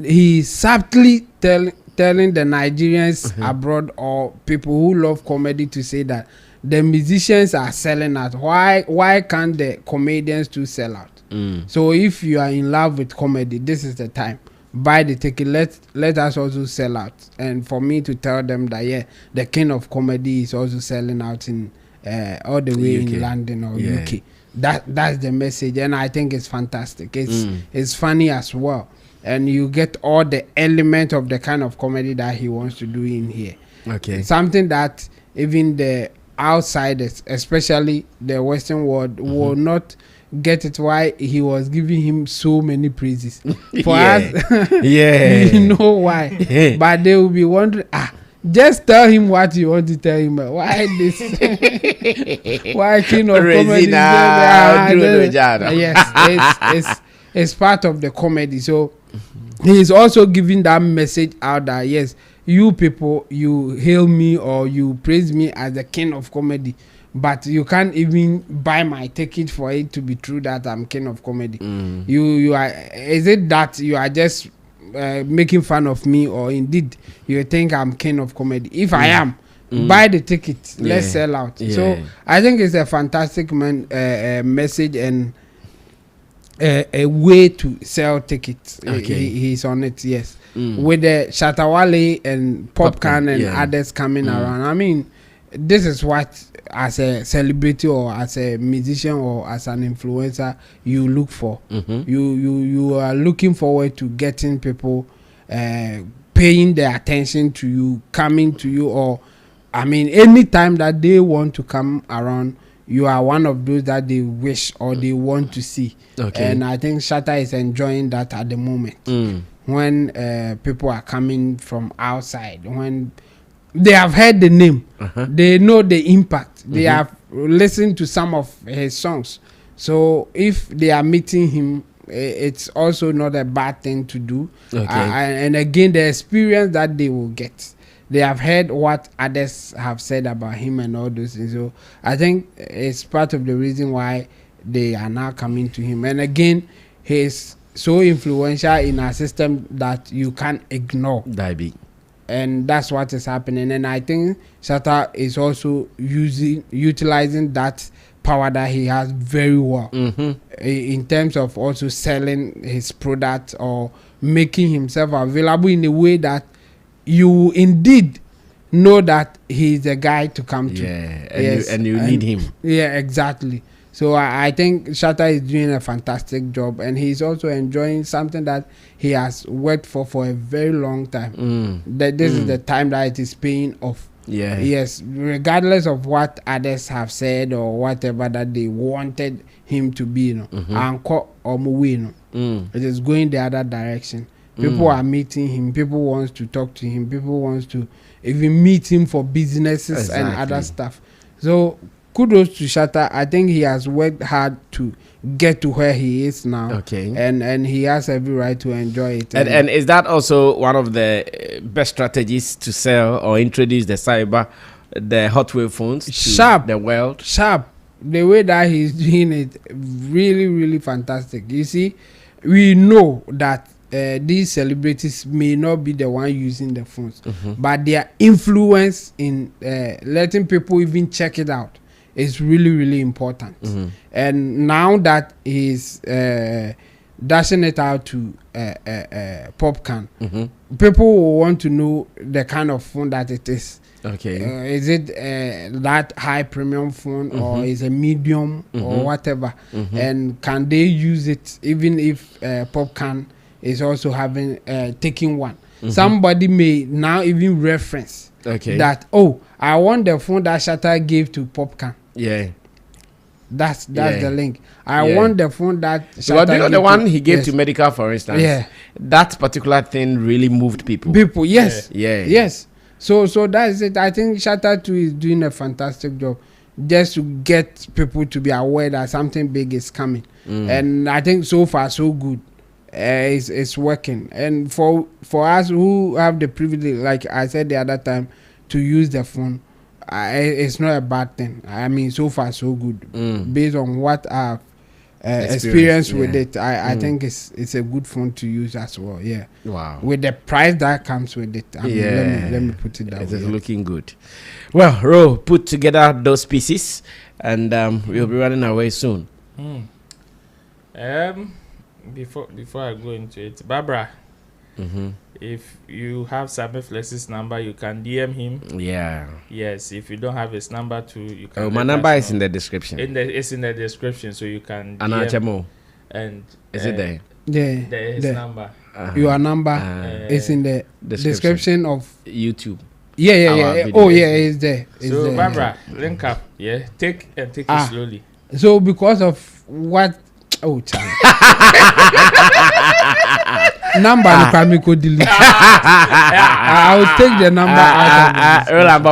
he's subtly telling the Nigerians abroad or people who love comedy to say that the musicians are selling out. Why can't the comedians too sell out? So if you are in love with comedy, this is the time. Buy the ticket. Let us also sell out. And for me to tell them that the king of comedy is also selling out in all the way in London or UK. That's the message, and I think it's fantastic. It's funny as well. And you get all the element of the kind of comedy that he wants to do in here. Okay. Something that even the outsiders, especially the Western world, will not get it, why he was giving him so many praises. For us, you know why. But they will be wondering, just tell him what you want to tell him. Why this? Why king of comedy? Yes, it's part of the comedy. So he is also giving that message out that yes, you people, you hail me or you praise me as the king of comedy, but you can't even buy my ticket for it to be true that I'm king of comedy. You are. Is it that you are just making fun of me, or indeed you think I'm king of comedy? If I am, buy the ticket. Let's sell out. So I think it's a fantastic message and a way to sell tickets. He's on it, yes. With the Shatta, Wale and Papcaan and others coming around. I mean, this is what, as a celebrity or as a musician or as an influencer, you look for. You are looking forward to getting people paying their attention to you, coming to you, or I mean, anytime that they want to come around, you are one of those that they wish or they want to see. And I think Shatta is enjoying that at the moment. When people are coming from outside, when they have heard the name, they know the impact they have listened to some of his songs. So if they are meeting him, it's also not a bad thing to do. And again, the experience that they will get, they have heard what others have said about him and all those things. So I think it's part of the reason why they are now coming to him. And again, he's so influential in our system that you can't ignore. And that's what is happening. And I think Shatta is also utilizing that power that he has very well in terms of also selling his product or making himself available in a way that you indeed know that he's a guy to come to. And you need him. Yeah, exactly. So I think Shatta is doing a fantastic job, and he's also enjoying something that he has worked for a very long time. That this is the time that it is paying off. Yes, regardless of what others have said or whatever that they wanted him to be, it is going the other direction. People are meeting him. People wants to talk to him. People wants to even meet him for businesses and other stuff. So kudos to Shatta. I think he has worked hard to get to where he is now. And he has every right to enjoy it. And is that also one of the best strategies to sell or introduce the hot wave phones to the world? The way that he's doing it, really, really fantastic. You see, we know that these celebrities may not be the one using the phones, but their influence in letting people even check it out is really, really important. And now that he's dashing it out to Papcaan, people will want to know the kind of phone that it is. Is it that high premium phone or is a medium or whatever? And can they use it even if Papcaan is also having taking one? Somebody may now even reference that, oh, I want the phone that Shatta gave to Papcaan. That's the link. I want the phone that Shatta well, you know the one he gave to Medical, for instance. That particular thing really moved people. Yes. So that is it. I think Shatta too is doing a fantastic job just to get people to be aware that something big is coming. And I think so far so good. It's working. And for us who have the privilege, like I said the other time, to use the phone, it's not a bad thing. I mean, so far so good. Based on what I've experienced with it, I think it's a good phone to use as well. Wow. With the price that comes with it. I mean, let me put it that way. It's looking good. Well, Ro, put together those pieces and we'll be running away soon. Before I go into it, Barbara, if you have Sammy Flex's number, you can DM him. Yes, if you don't have his number too, you can. My number is in the description. It's in the description, so you can DM. And is it there? There is his number. Your number is in the description of YouTube. It's there. So there. Barbara, link up. Take it slowly. So because of what? Oh, child. Number delete. I will take the number out of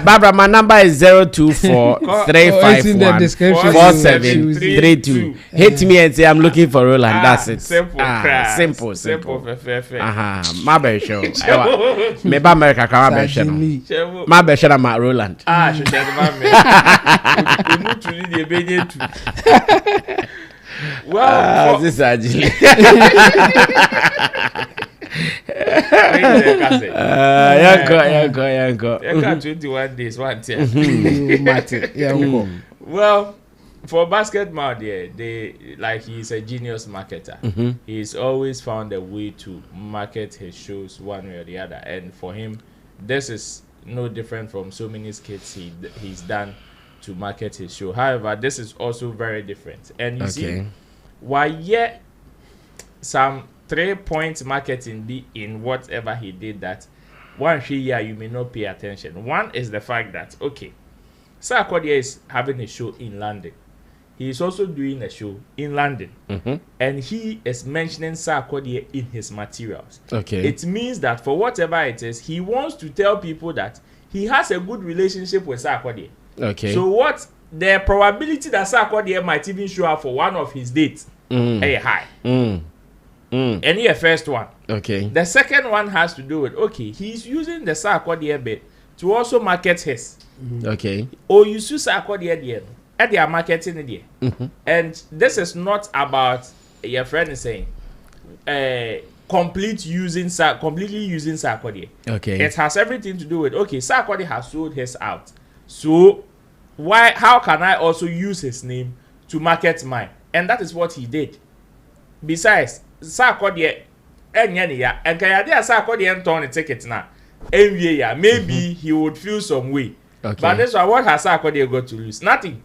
Barbara, my number is 024-351-4732. Hit me and say I'm looking for Roland. That's it. Simple. My best show. Maybe America can my show. My best show I'm at Roland. Well, this is actually. Yanko. 21 days, one year. Well, for basketball, he's a genius marketer. He's always found a way to market his shows one way or the other, and for him, this is no different from so many skits he's done to market his show. However, this is also very different. And you see, why yet some 3-point marketing be in whatever he did that one year you may not pay attention. One is the fact that Sarkodie is having a show in London. He is also doing a show in London. And he is mentioning Sarkodie in his materials. It means that for whatever it is, he wants to tell people that he has a good relationship with Sarkodie. Okay. So what the probability that Sarkodie might even show up for one of his dates is high. And the first one. Okay. The second one has to do with, okay, he's using the Sarkodie bit to also market his. Okay. Or you see Sarkodie at their marketing idea. And this is not about your friend is saying completely using Sarkodie. Okay. It has everything to do with, okay, Sarkodie has sold his out. So how can I also use his name to market mine? And that is what he did. Besides, Sarkodie and Kayade Sarkodie and turn a ticket now. Maybe he would feel some way. Okay. But that's what has Sarkodie got to lose? Nothing.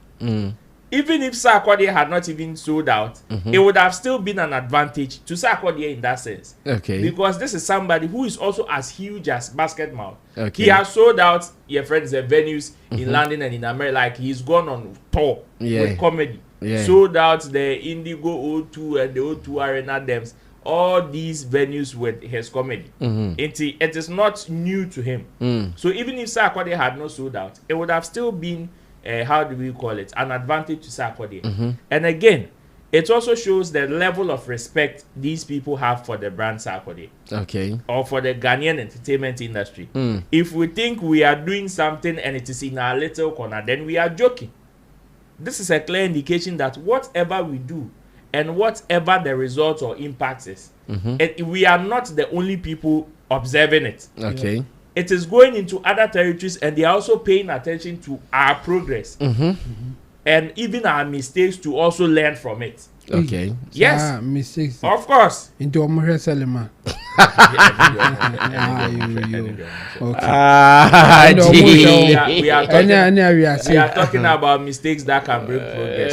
Even if Sarkodie had not even sold out, it would have still been an advantage to Sarkodie in that sense. Okay. Because this is somebody who is also as huge as Basketmouth. Okay. He has sold out your friends the venues in London and in America. Like he's gone on tour with comedy. Sold out the Indigo O2 and the O2 Arena Dems. All these venues with his comedy. It is not new to him. So even if Sarkodie had not sold out, it would have still been, how do we call it, an advantage to Sarkodie. And again, it also shows the level of respect these people have for the brand Sarkodie. Okay. Or for the Ghanaian entertainment industry. If we think we are doing something and it is in our little corner, then we are joking. This is a clear indication that whatever we do and whatever the result or impact is, we are not the only people observing it. Okay. It is going into other territories and they are also paying attention to our progress and even our mistakes to also learn from it. Okay. Yes. Mistakes. Of course. Into Omre Selema. We are talking about mistakes that can bring progress.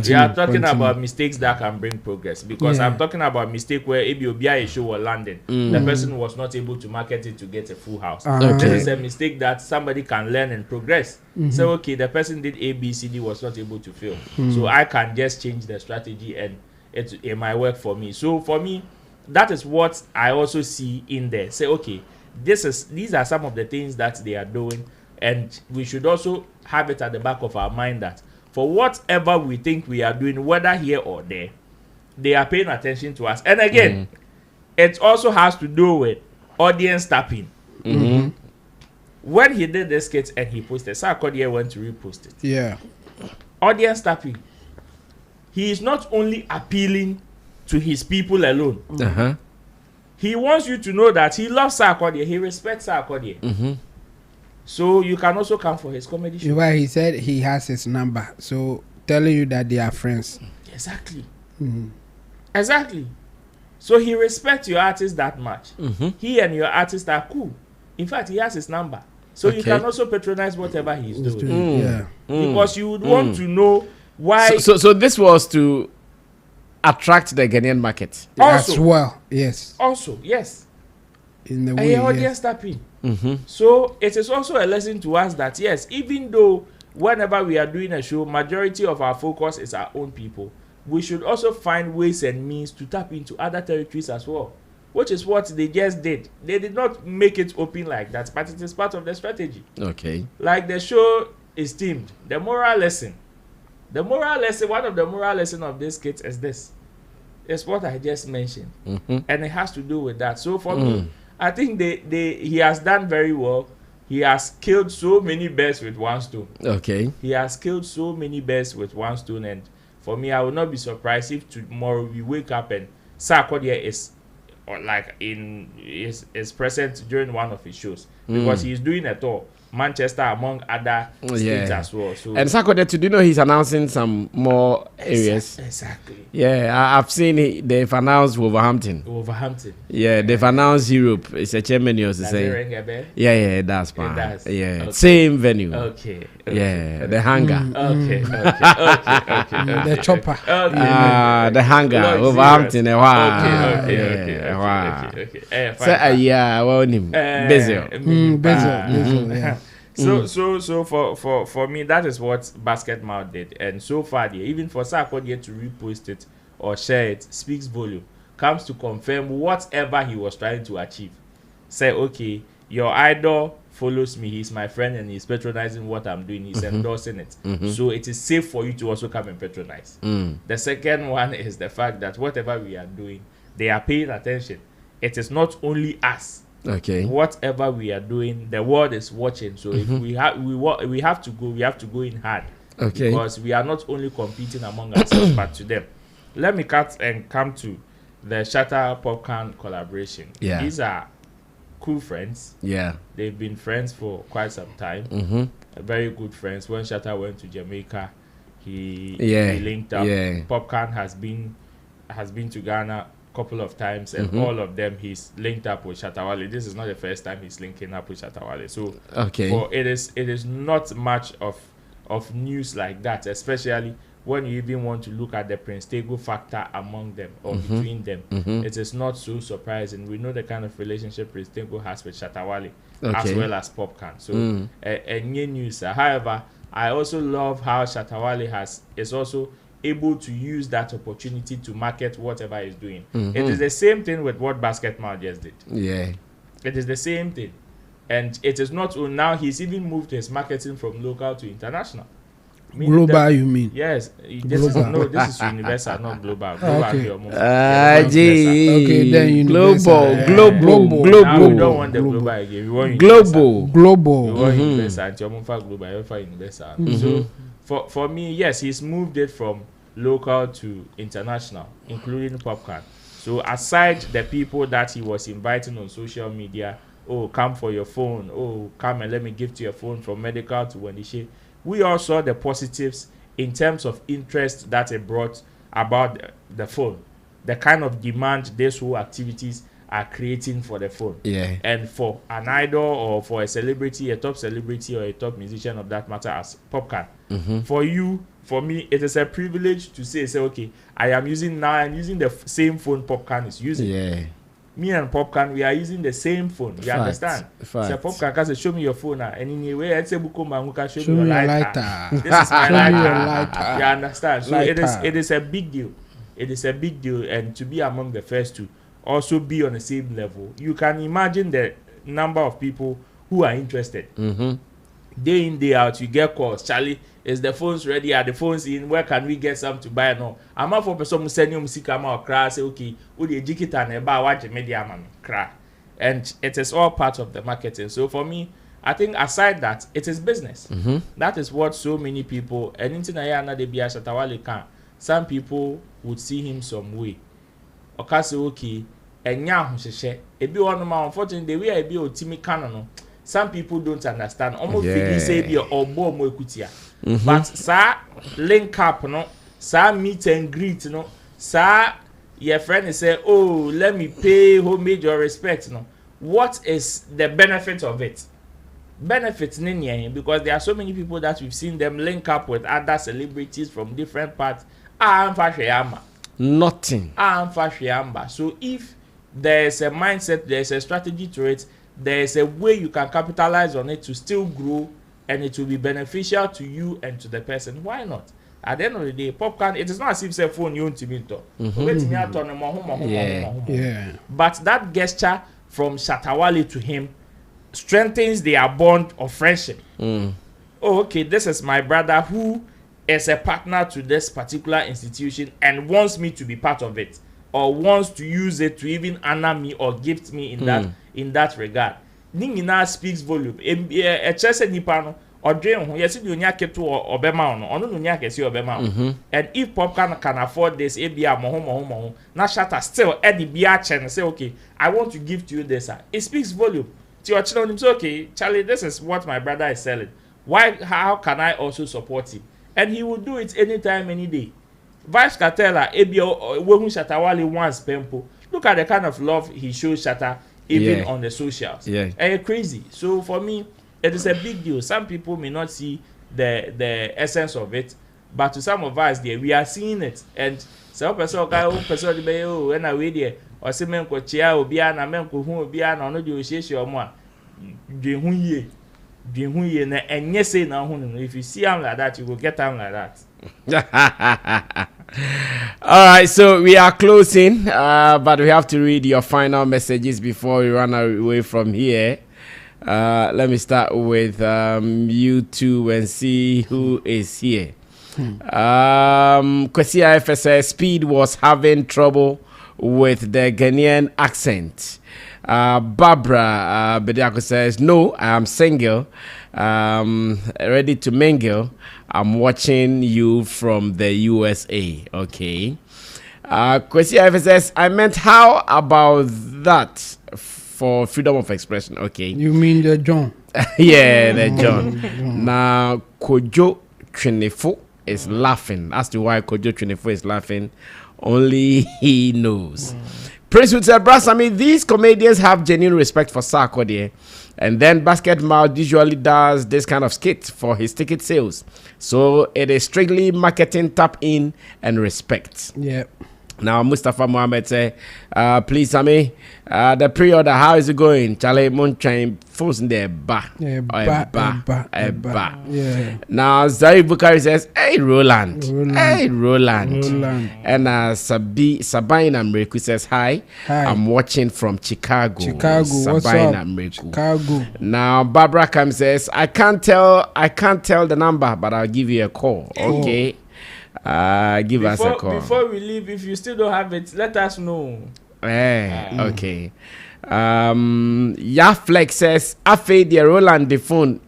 We are talking about mistakes that can bring progress because I'm talking about mistake where Ishow was landing. The person was not able to market it to get a full house. This is a mistake that somebody can learn and progress. So okay, the person did A, B, C, D, was not able to fail. So I can just change the strategy and it might work for me. So for me, that is what I also see in there. Say, okay, these are some of the things that they are doing, and we should also have it at the back of our mind that for whatever we think we are doing, whether here or there, they are paying attention to us. And again, it also has to do with audience tapping. When he did this skit and he posted, Sarkodie went to repost it. Yeah. Audience tapping. He is not only appealing to his people alone. He wants you to know that he loves Sarkodie, he respects Sarkodie. So you can also come for his comedy show. Why he said he has his number, so telling you that they are friends. Exactly. Exactly. So he respects your artist that much. He and your artist are cool. In fact, he has his number. So you can also patronize whatever he's doing. Yeah. Because you would want to know why. So this was to attract the Ghanaian market. Also, as well, yes. Also, yes. In the way, audience tapping. So it is also a lesson to us that yes, even though whenever we are doing a show, majority of our focus is our own people, we should also find ways and means to tap into other territories as well, which is what they just did. They did not make it open like that, but it is part of the strategy. Okay. Like the show is themed, the moral lesson. The moral lesson, one of the moral lesson of this skit is this. It's what I just mentioned. And it has to do with that. So for me, I think he has done very well. He has killed so many bears with one stone. Okay. He has killed so many bears with one stone. And for me, I would not be surprised if tomorrow we wake up and Sarkodie is present during one of his shows. Because he is doing a tour. Manchester among other states as well. So and Sarkodie, do you know he's announcing some more areas? Exactly. Yeah, I've seen they've announced Wolverhampton. Yeah, they've announced Europe. It's a chairman or Does it ring a bell? Yeah, it does. It does. Yeah, okay. Same venue. Okay. Yeah, the hangar. Okay. The chopper. The hangar. Wolverhampton. Basil. So for me, that is what Basketmouth did, and so far, even for Sarkodie to repost it or share it speaks volume. Comes to confirm whatever he was trying to achieve. say, okay, your idol follows me, he's my friend, and he's patronizing what I'm doing, he's endorsing it. So it is safe for you to also come and patronize. The second one is the fact that whatever we are doing, they are paying attention. It is not only us. Okay. Whatever we are doing, the world is watching. So if we have to go in hard. Okay. Because we are not only competing among ourselves, but to them. Let me cut and come to the Shatta Papcaan collaboration. Yeah. These are cool friends. Yeah. They've been friends for quite some time. Very good friends. When Shatta went to Jamaica, he linked up. Yeah. Papcaan has been to Ghana a couple of times, and all of them he's linked up with Shatta Wale. This is not the first time he's linking up with Shatta Wale. So it is not much of news like that, especially when you even want to look at the Prince Tego factor among them or between them. It is not so surprising. We know the kind of relationship Prince Tego has with Shatta Wale as well as Papcaan. So new news. However, I also love how Shatta Wale is also able to use that opportunity to market whatever he's doing. It is the same thing with what Basketball just did. Yeah. It is the same thing. And it is not now he's even moved his marketing from local to international. Global, you mean? Yes. This is universal, not global. Okay. Okay, then global. Now we don't want the global again. We want Global. Global. We want universal. Global, universal. So for me, yes, he's moved it from local to international, including Papcaan. So aside the people that he was inviting on social media, oh, come for your phone, oh, come and let me gift you a phone from medical to Wendishe, we all saw the positives in terms of interest that it brought about the phone, the kind of demand these whole activities are creating for the phone. Yeah. And for an idol or for a celebrity, a top celebrity or a top musician of that matter as Papcaan. For me, it is a privilege to say, okay, I'm using the same phone Papcaan is using. Yeah. Me and Papcaan, we are using the same phone. You understand? So Papcaan can say, show me your phone now. And in a way, I'd say, show me your lighter. This is my lighter. You understand? So it is a big deal. It is a big deal. And to be among the first to also be on the same level, you can imagine the number of people who are interested. Day in, day out, you get calls. Charlie, is the phones ready? Are the phones in? Where can we get some to buy? No, I'm out for person sending music. I'm out cry. Say okay, would you educate and about watch media man cry, and it is all part of the marketing. So for me, I think aside that, it is business. That is what so many people and into na they be a Shatta Wale can. Some people would see him some way. Okay, say okay, and now she ebi one man unfortunately the way I be o timi canon. Some people don't understand. Almost feel say be or bomb ekutia. But sir, link up, no, sir, meet and greet, no, sir, your friend is say, oh, let me pay homage or respect, no. What is the benefit of it? Benefits because there are so many people that we've seen them link up with other celebrities from different parts. Nothing. So if there's a mindset, there's a strategy to it, there's a way you can capitalize on it to still grow, and it will be beneficial to you and to the person. Why not? At the end of the day, Papcaan, it is not as if say phone you to me. But that gesture from Shatta Wale to him strengthens their bond of friendship. Oh, okay, this is my brother who is a partner to this particular institution and wants me to be part of it, or wants to use it to even honor me or gift me in that regard. Ningina speaks volume. A chese nipano or dream who yes you nyake to obema no ono no nyake si obema. And if Papcaan can afford this, ebia moho na Shatta still Eddie bia chen say okay, I want to give to you this. It speaks volume. To your children, it's okay, Charlie, this is what my brother is selling. How can I also support him? And he will do it anytime, any day. Vice Cartella, ebia wehu Shatta Wale once pempo. Look at the kind of love he shows Shatta even on the socials. Crazy. So for me, it is a big deal. Some people may not see the essence of it, but to some of us there, we are seeing it. And some person when I wait there, or say men ko chia obia na men ko hu obia na ono de ohiesie omo a dwe hu ye na enye say na hu no. If you see am like that, you will get am like that. All right, so we are closing, but we have to read your final messages before we run away from here. Let me start with you two and see who is here. Kwesi IFS Speed was having trouble with the Ghanaian accent. Barbara Bediako says, no, I am single, ready to mingle. I'm watching you from the USA. Okay. Kwesi IFS says, I meant how about that for freedom of expression? Okay. You mean the John? Yeah, the John. Now, Kojo Trinefo is laughing. As to why Kojo Trinefo is laughing, only he knows. Prince would say, Brasami, these comedians have genuine respect for Sarkodie. And then Basket Mouth usually does this kind of skit for his ticket sales. So it is strictly marketing, tap in, and respect. Yeah. Now, Mustafa Mohammed say, please, Sammy, the pre-order, how is it going? Charlie Monchain, force in there, ba. Yeah. Now, Zari Bukari says, hey, Roland. Hey, Roland. And Sabina Mreku says, hi. I'm watching from Chicago. Sabina Mreku. Chicago. Now, Barbara Kam says, I can't tell the number, but I'll give you a call. Okay. Give us a call. Before we leave, if you still don't have it, let us know. Okay. Yaflex says, Afe the Roland the phone.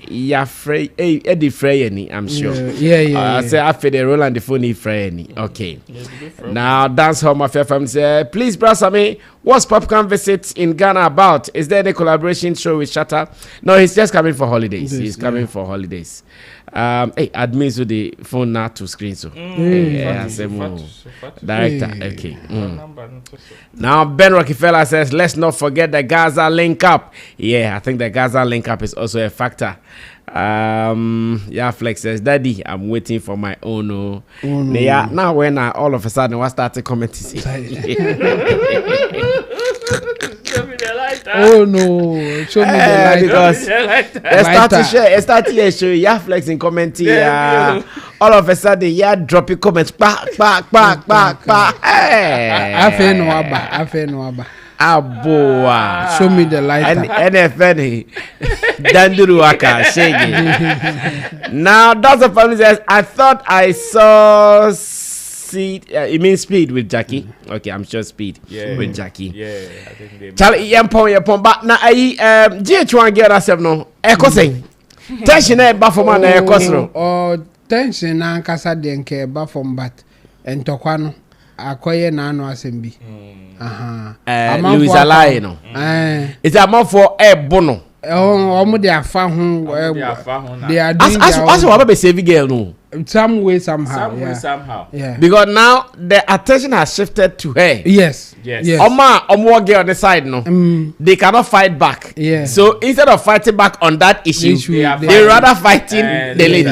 Eddie Freyeni, I'm sure. Yeah. I say Afe the Roland the phone, Freyeni. Okay. Now, Dance Home of FM say, please, Brasami, what's Papcaan visit in Ghana about? Is there any collaboration show with Shatta? No, he's just coming for holidays. He's coming for holidays. Admin to the phone now to screen so. Director. Okay. Now Ben Rockefeller says, let's not forget the Gaza link up. Yeah, I think the Gaza link up is also a factor. Flex says, Daddy, I'm waiting for my own. Now when all of a sudden I started commenting. Oh no! Show me the light. Because I start to show Yaflex in commenting. All of a sudden, dropping comments. Back. Afe no aba. Aboa. Show me the light. NFN. Danduru waka shege. Now, that's the family says, I thought I saw. It means Speed with Jackie. Okay, I'm sure Speed with Jackie. Yeah, I think they. Charlie, yapon. But now GH1 get us no. Eko say. Tension ba for man na eko so. Oh, tension na nkasa de nke ba from but entokwa no akoye na anu asembi. Louis Alai no. It's a man for bono. Omo de afa ho. They are doing as what be saving girl no. Some way somehow. Yeah. Because now the attention has shifted to her. Yes. Omo girl on the side no. They cannot fight back. Yeah. So instead of fighting back on that issue, they rather fighting the lady.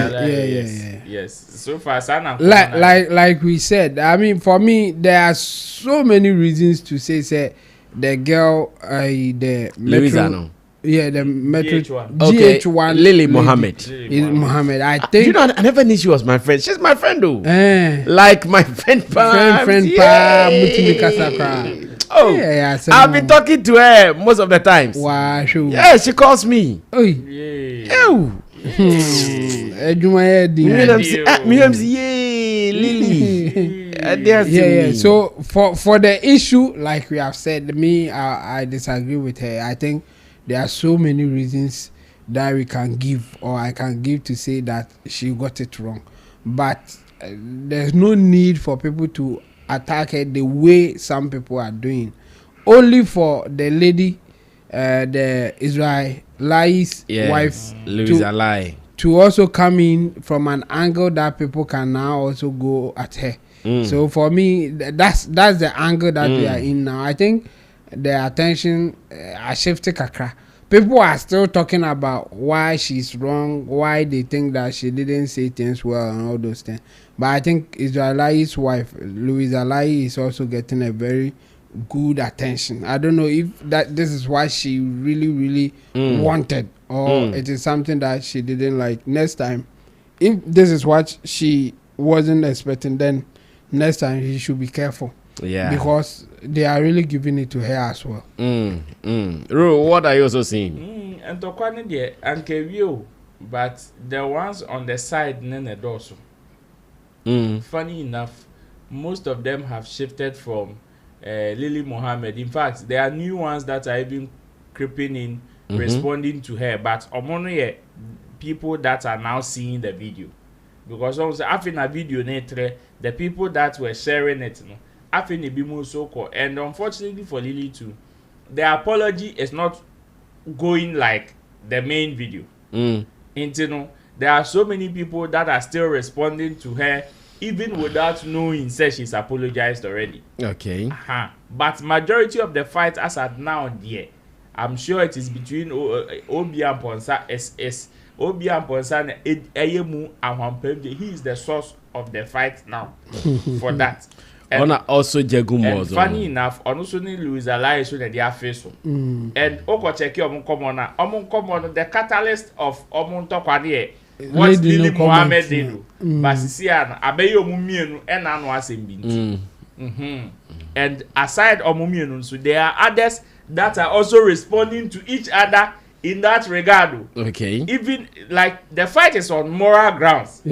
Yes. So far, like we said, I mean, for me, there are so many reasons to say the girl, the Louisiana. Yeah, the Metro GH1 Lily Mohammed. Mohammed. I think you know, I never knew she was my friend. She's my friend though. Like my friend Oh, yeah, I've been talking to her most of the times. Wow, sure. Yeah, she calls me. Lily. So for the issue, like we have said, I disagree with her. I think there are so many reasons that we can give, or I can give, to say that she got it wrong. But there's no need for people to attack her the way some people are doing. Only for the lady, the Israeli's wife, Louis Alai, to also come in from an angle that people can now also go at her. So for me, that's the angle that we are in now. I think the attention has shifted kakra. People are still talking about why she's wrong, why they think that she didn't say things well and all those things. But I think Israeli's wife, Louis Alai, is also getting a very good attention. I don't know if this is what she really wanted, or it is something that she didn't like. Next time, if this is what she wasn't expecting, then next time he should be careful. Yeah. Because they are really giving it to her as well. Ru, what are you also seeing? And to quite there, and view, but the ones on the side, nene dorsum. Funny enough, most of them have shifted from Lily Mohammed. In fact, there are new ones that are even creeping in, responding to her. But among people that are now seeing the video, because also after a video, the people that were sharing it, after the bimo so called, and unfortunately for Lily too, the apology is not going like the main video. There are so many people that are still responding to her even without knowing say she's apologized already. Okay. But majority of the fight as at now there, I'm sure it is between Obi and Ponsa. Obi and Ponsa Eyemu and Wampembe. He is the source of the fight now for that. And also Jegumo. Funny enough, also ni Louis Alai so that they are facing. And Oko check your common the catalyst of Omon Tokwane. What Lily Mohammed did, but Sisian, Abeyo Mumienu, and Anwas in and aside Omumienu, so there are others that are also responding to each other in that regard. Okay. Even like the fight is on moral grounds.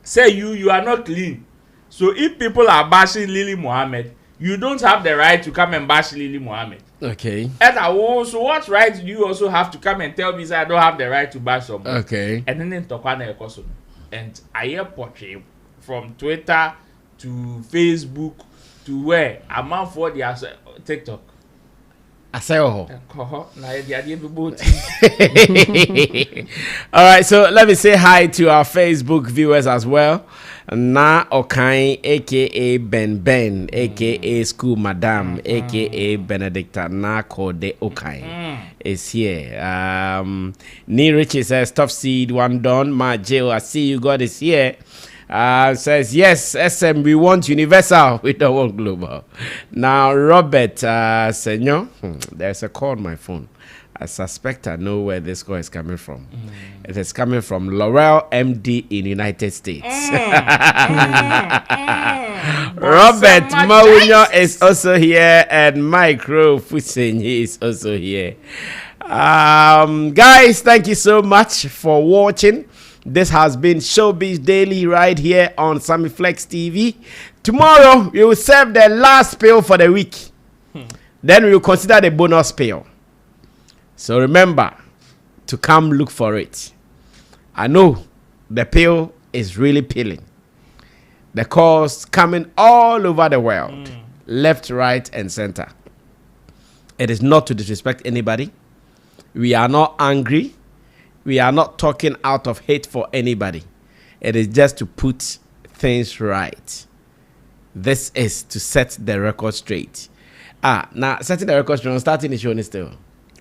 Say you are not clean. So if people are bashing Lily Mohammed, you don't have the right to come and bash Lily Mohammed. Okay. And so what right do you also have to come and tell me that I don't have the right to bash someone? Okay. And then Tokwane Ekoso. And I hear portrait from Twitter to Facebook to where a man for the TikTok. I say All right, so let me say hi to our Facebook viewers as well. Na Okai, aka Ben, aka School Madam, aka Benedicta Na Kode Okai is here. Nee Richie says, Tough Seed, one done. Ma Jill, I see you, God is here. Says, yes, SM, we want universal, we don't want global. Now, Robert, Senor, there's a call on my phone. I suspect I know where this call is coming from. It is coming from Laurel MD in United States. Robert Maunyo is also here, and Micro Fusenyi is also here. Guys, thank you so much for watching. This has been Showbiz Daily right here on Sammy Flex TV. Tomorrow, we will serve the last pail for the week. Then we will consider the bonus pail. So remember to come look for it. I know the pill is really peeling. The calls coming all over the world, left, right, and center. It is not to disrespect anybody. We are not angry. We are not talking out of hate for anybody. It is just to put things right. This is to set the record straight. Now setting the record straight, starting the show still.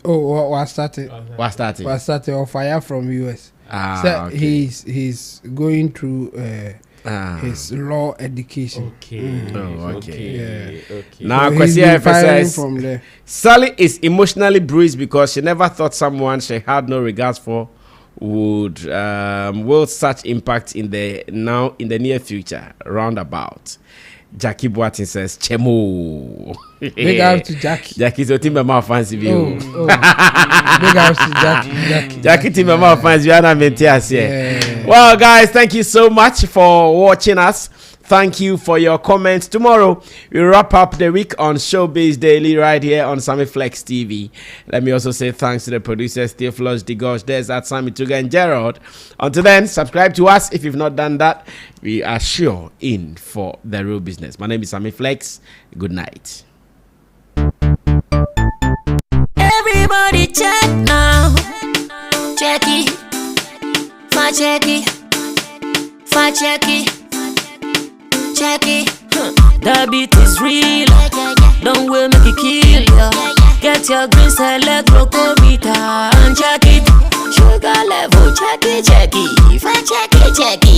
Oh, what started? What started? What started on fire from US. So okay. He's going through his law education. Okay. Yeah. Now, So Kwesi he's been Efe firing says, from there. Sally is emotionally bruised because she never thought someone she had no regards for would wield such impact in the near future. Roundabout. Jackie Boatin says, Chemo. Big out to Jackie. Jackie's a team member fancy view. Big out to Jackie. Jackie team member fans, you are not here. Well, guys, thank you so much for watching us. Thank you for your comments. Tomorrow, we wrap up the week on Showbiz Daily right here on Sammy Flex TV. Let me also say thanks to the producers, Theophilus Digosh, there's at Sammy Tuga and Gerald. Until then, subscribe to us if you've not done that. We are sure in for the real business. My name is Sammy Flex. Good night. Everybody check now. Check it. Fa check it. Fa check it. Check it. The beat is real. Don't wait, make it kill ya. Get your green select rocometer and check it. Sugar level, check it, check it. Fa check it, check it.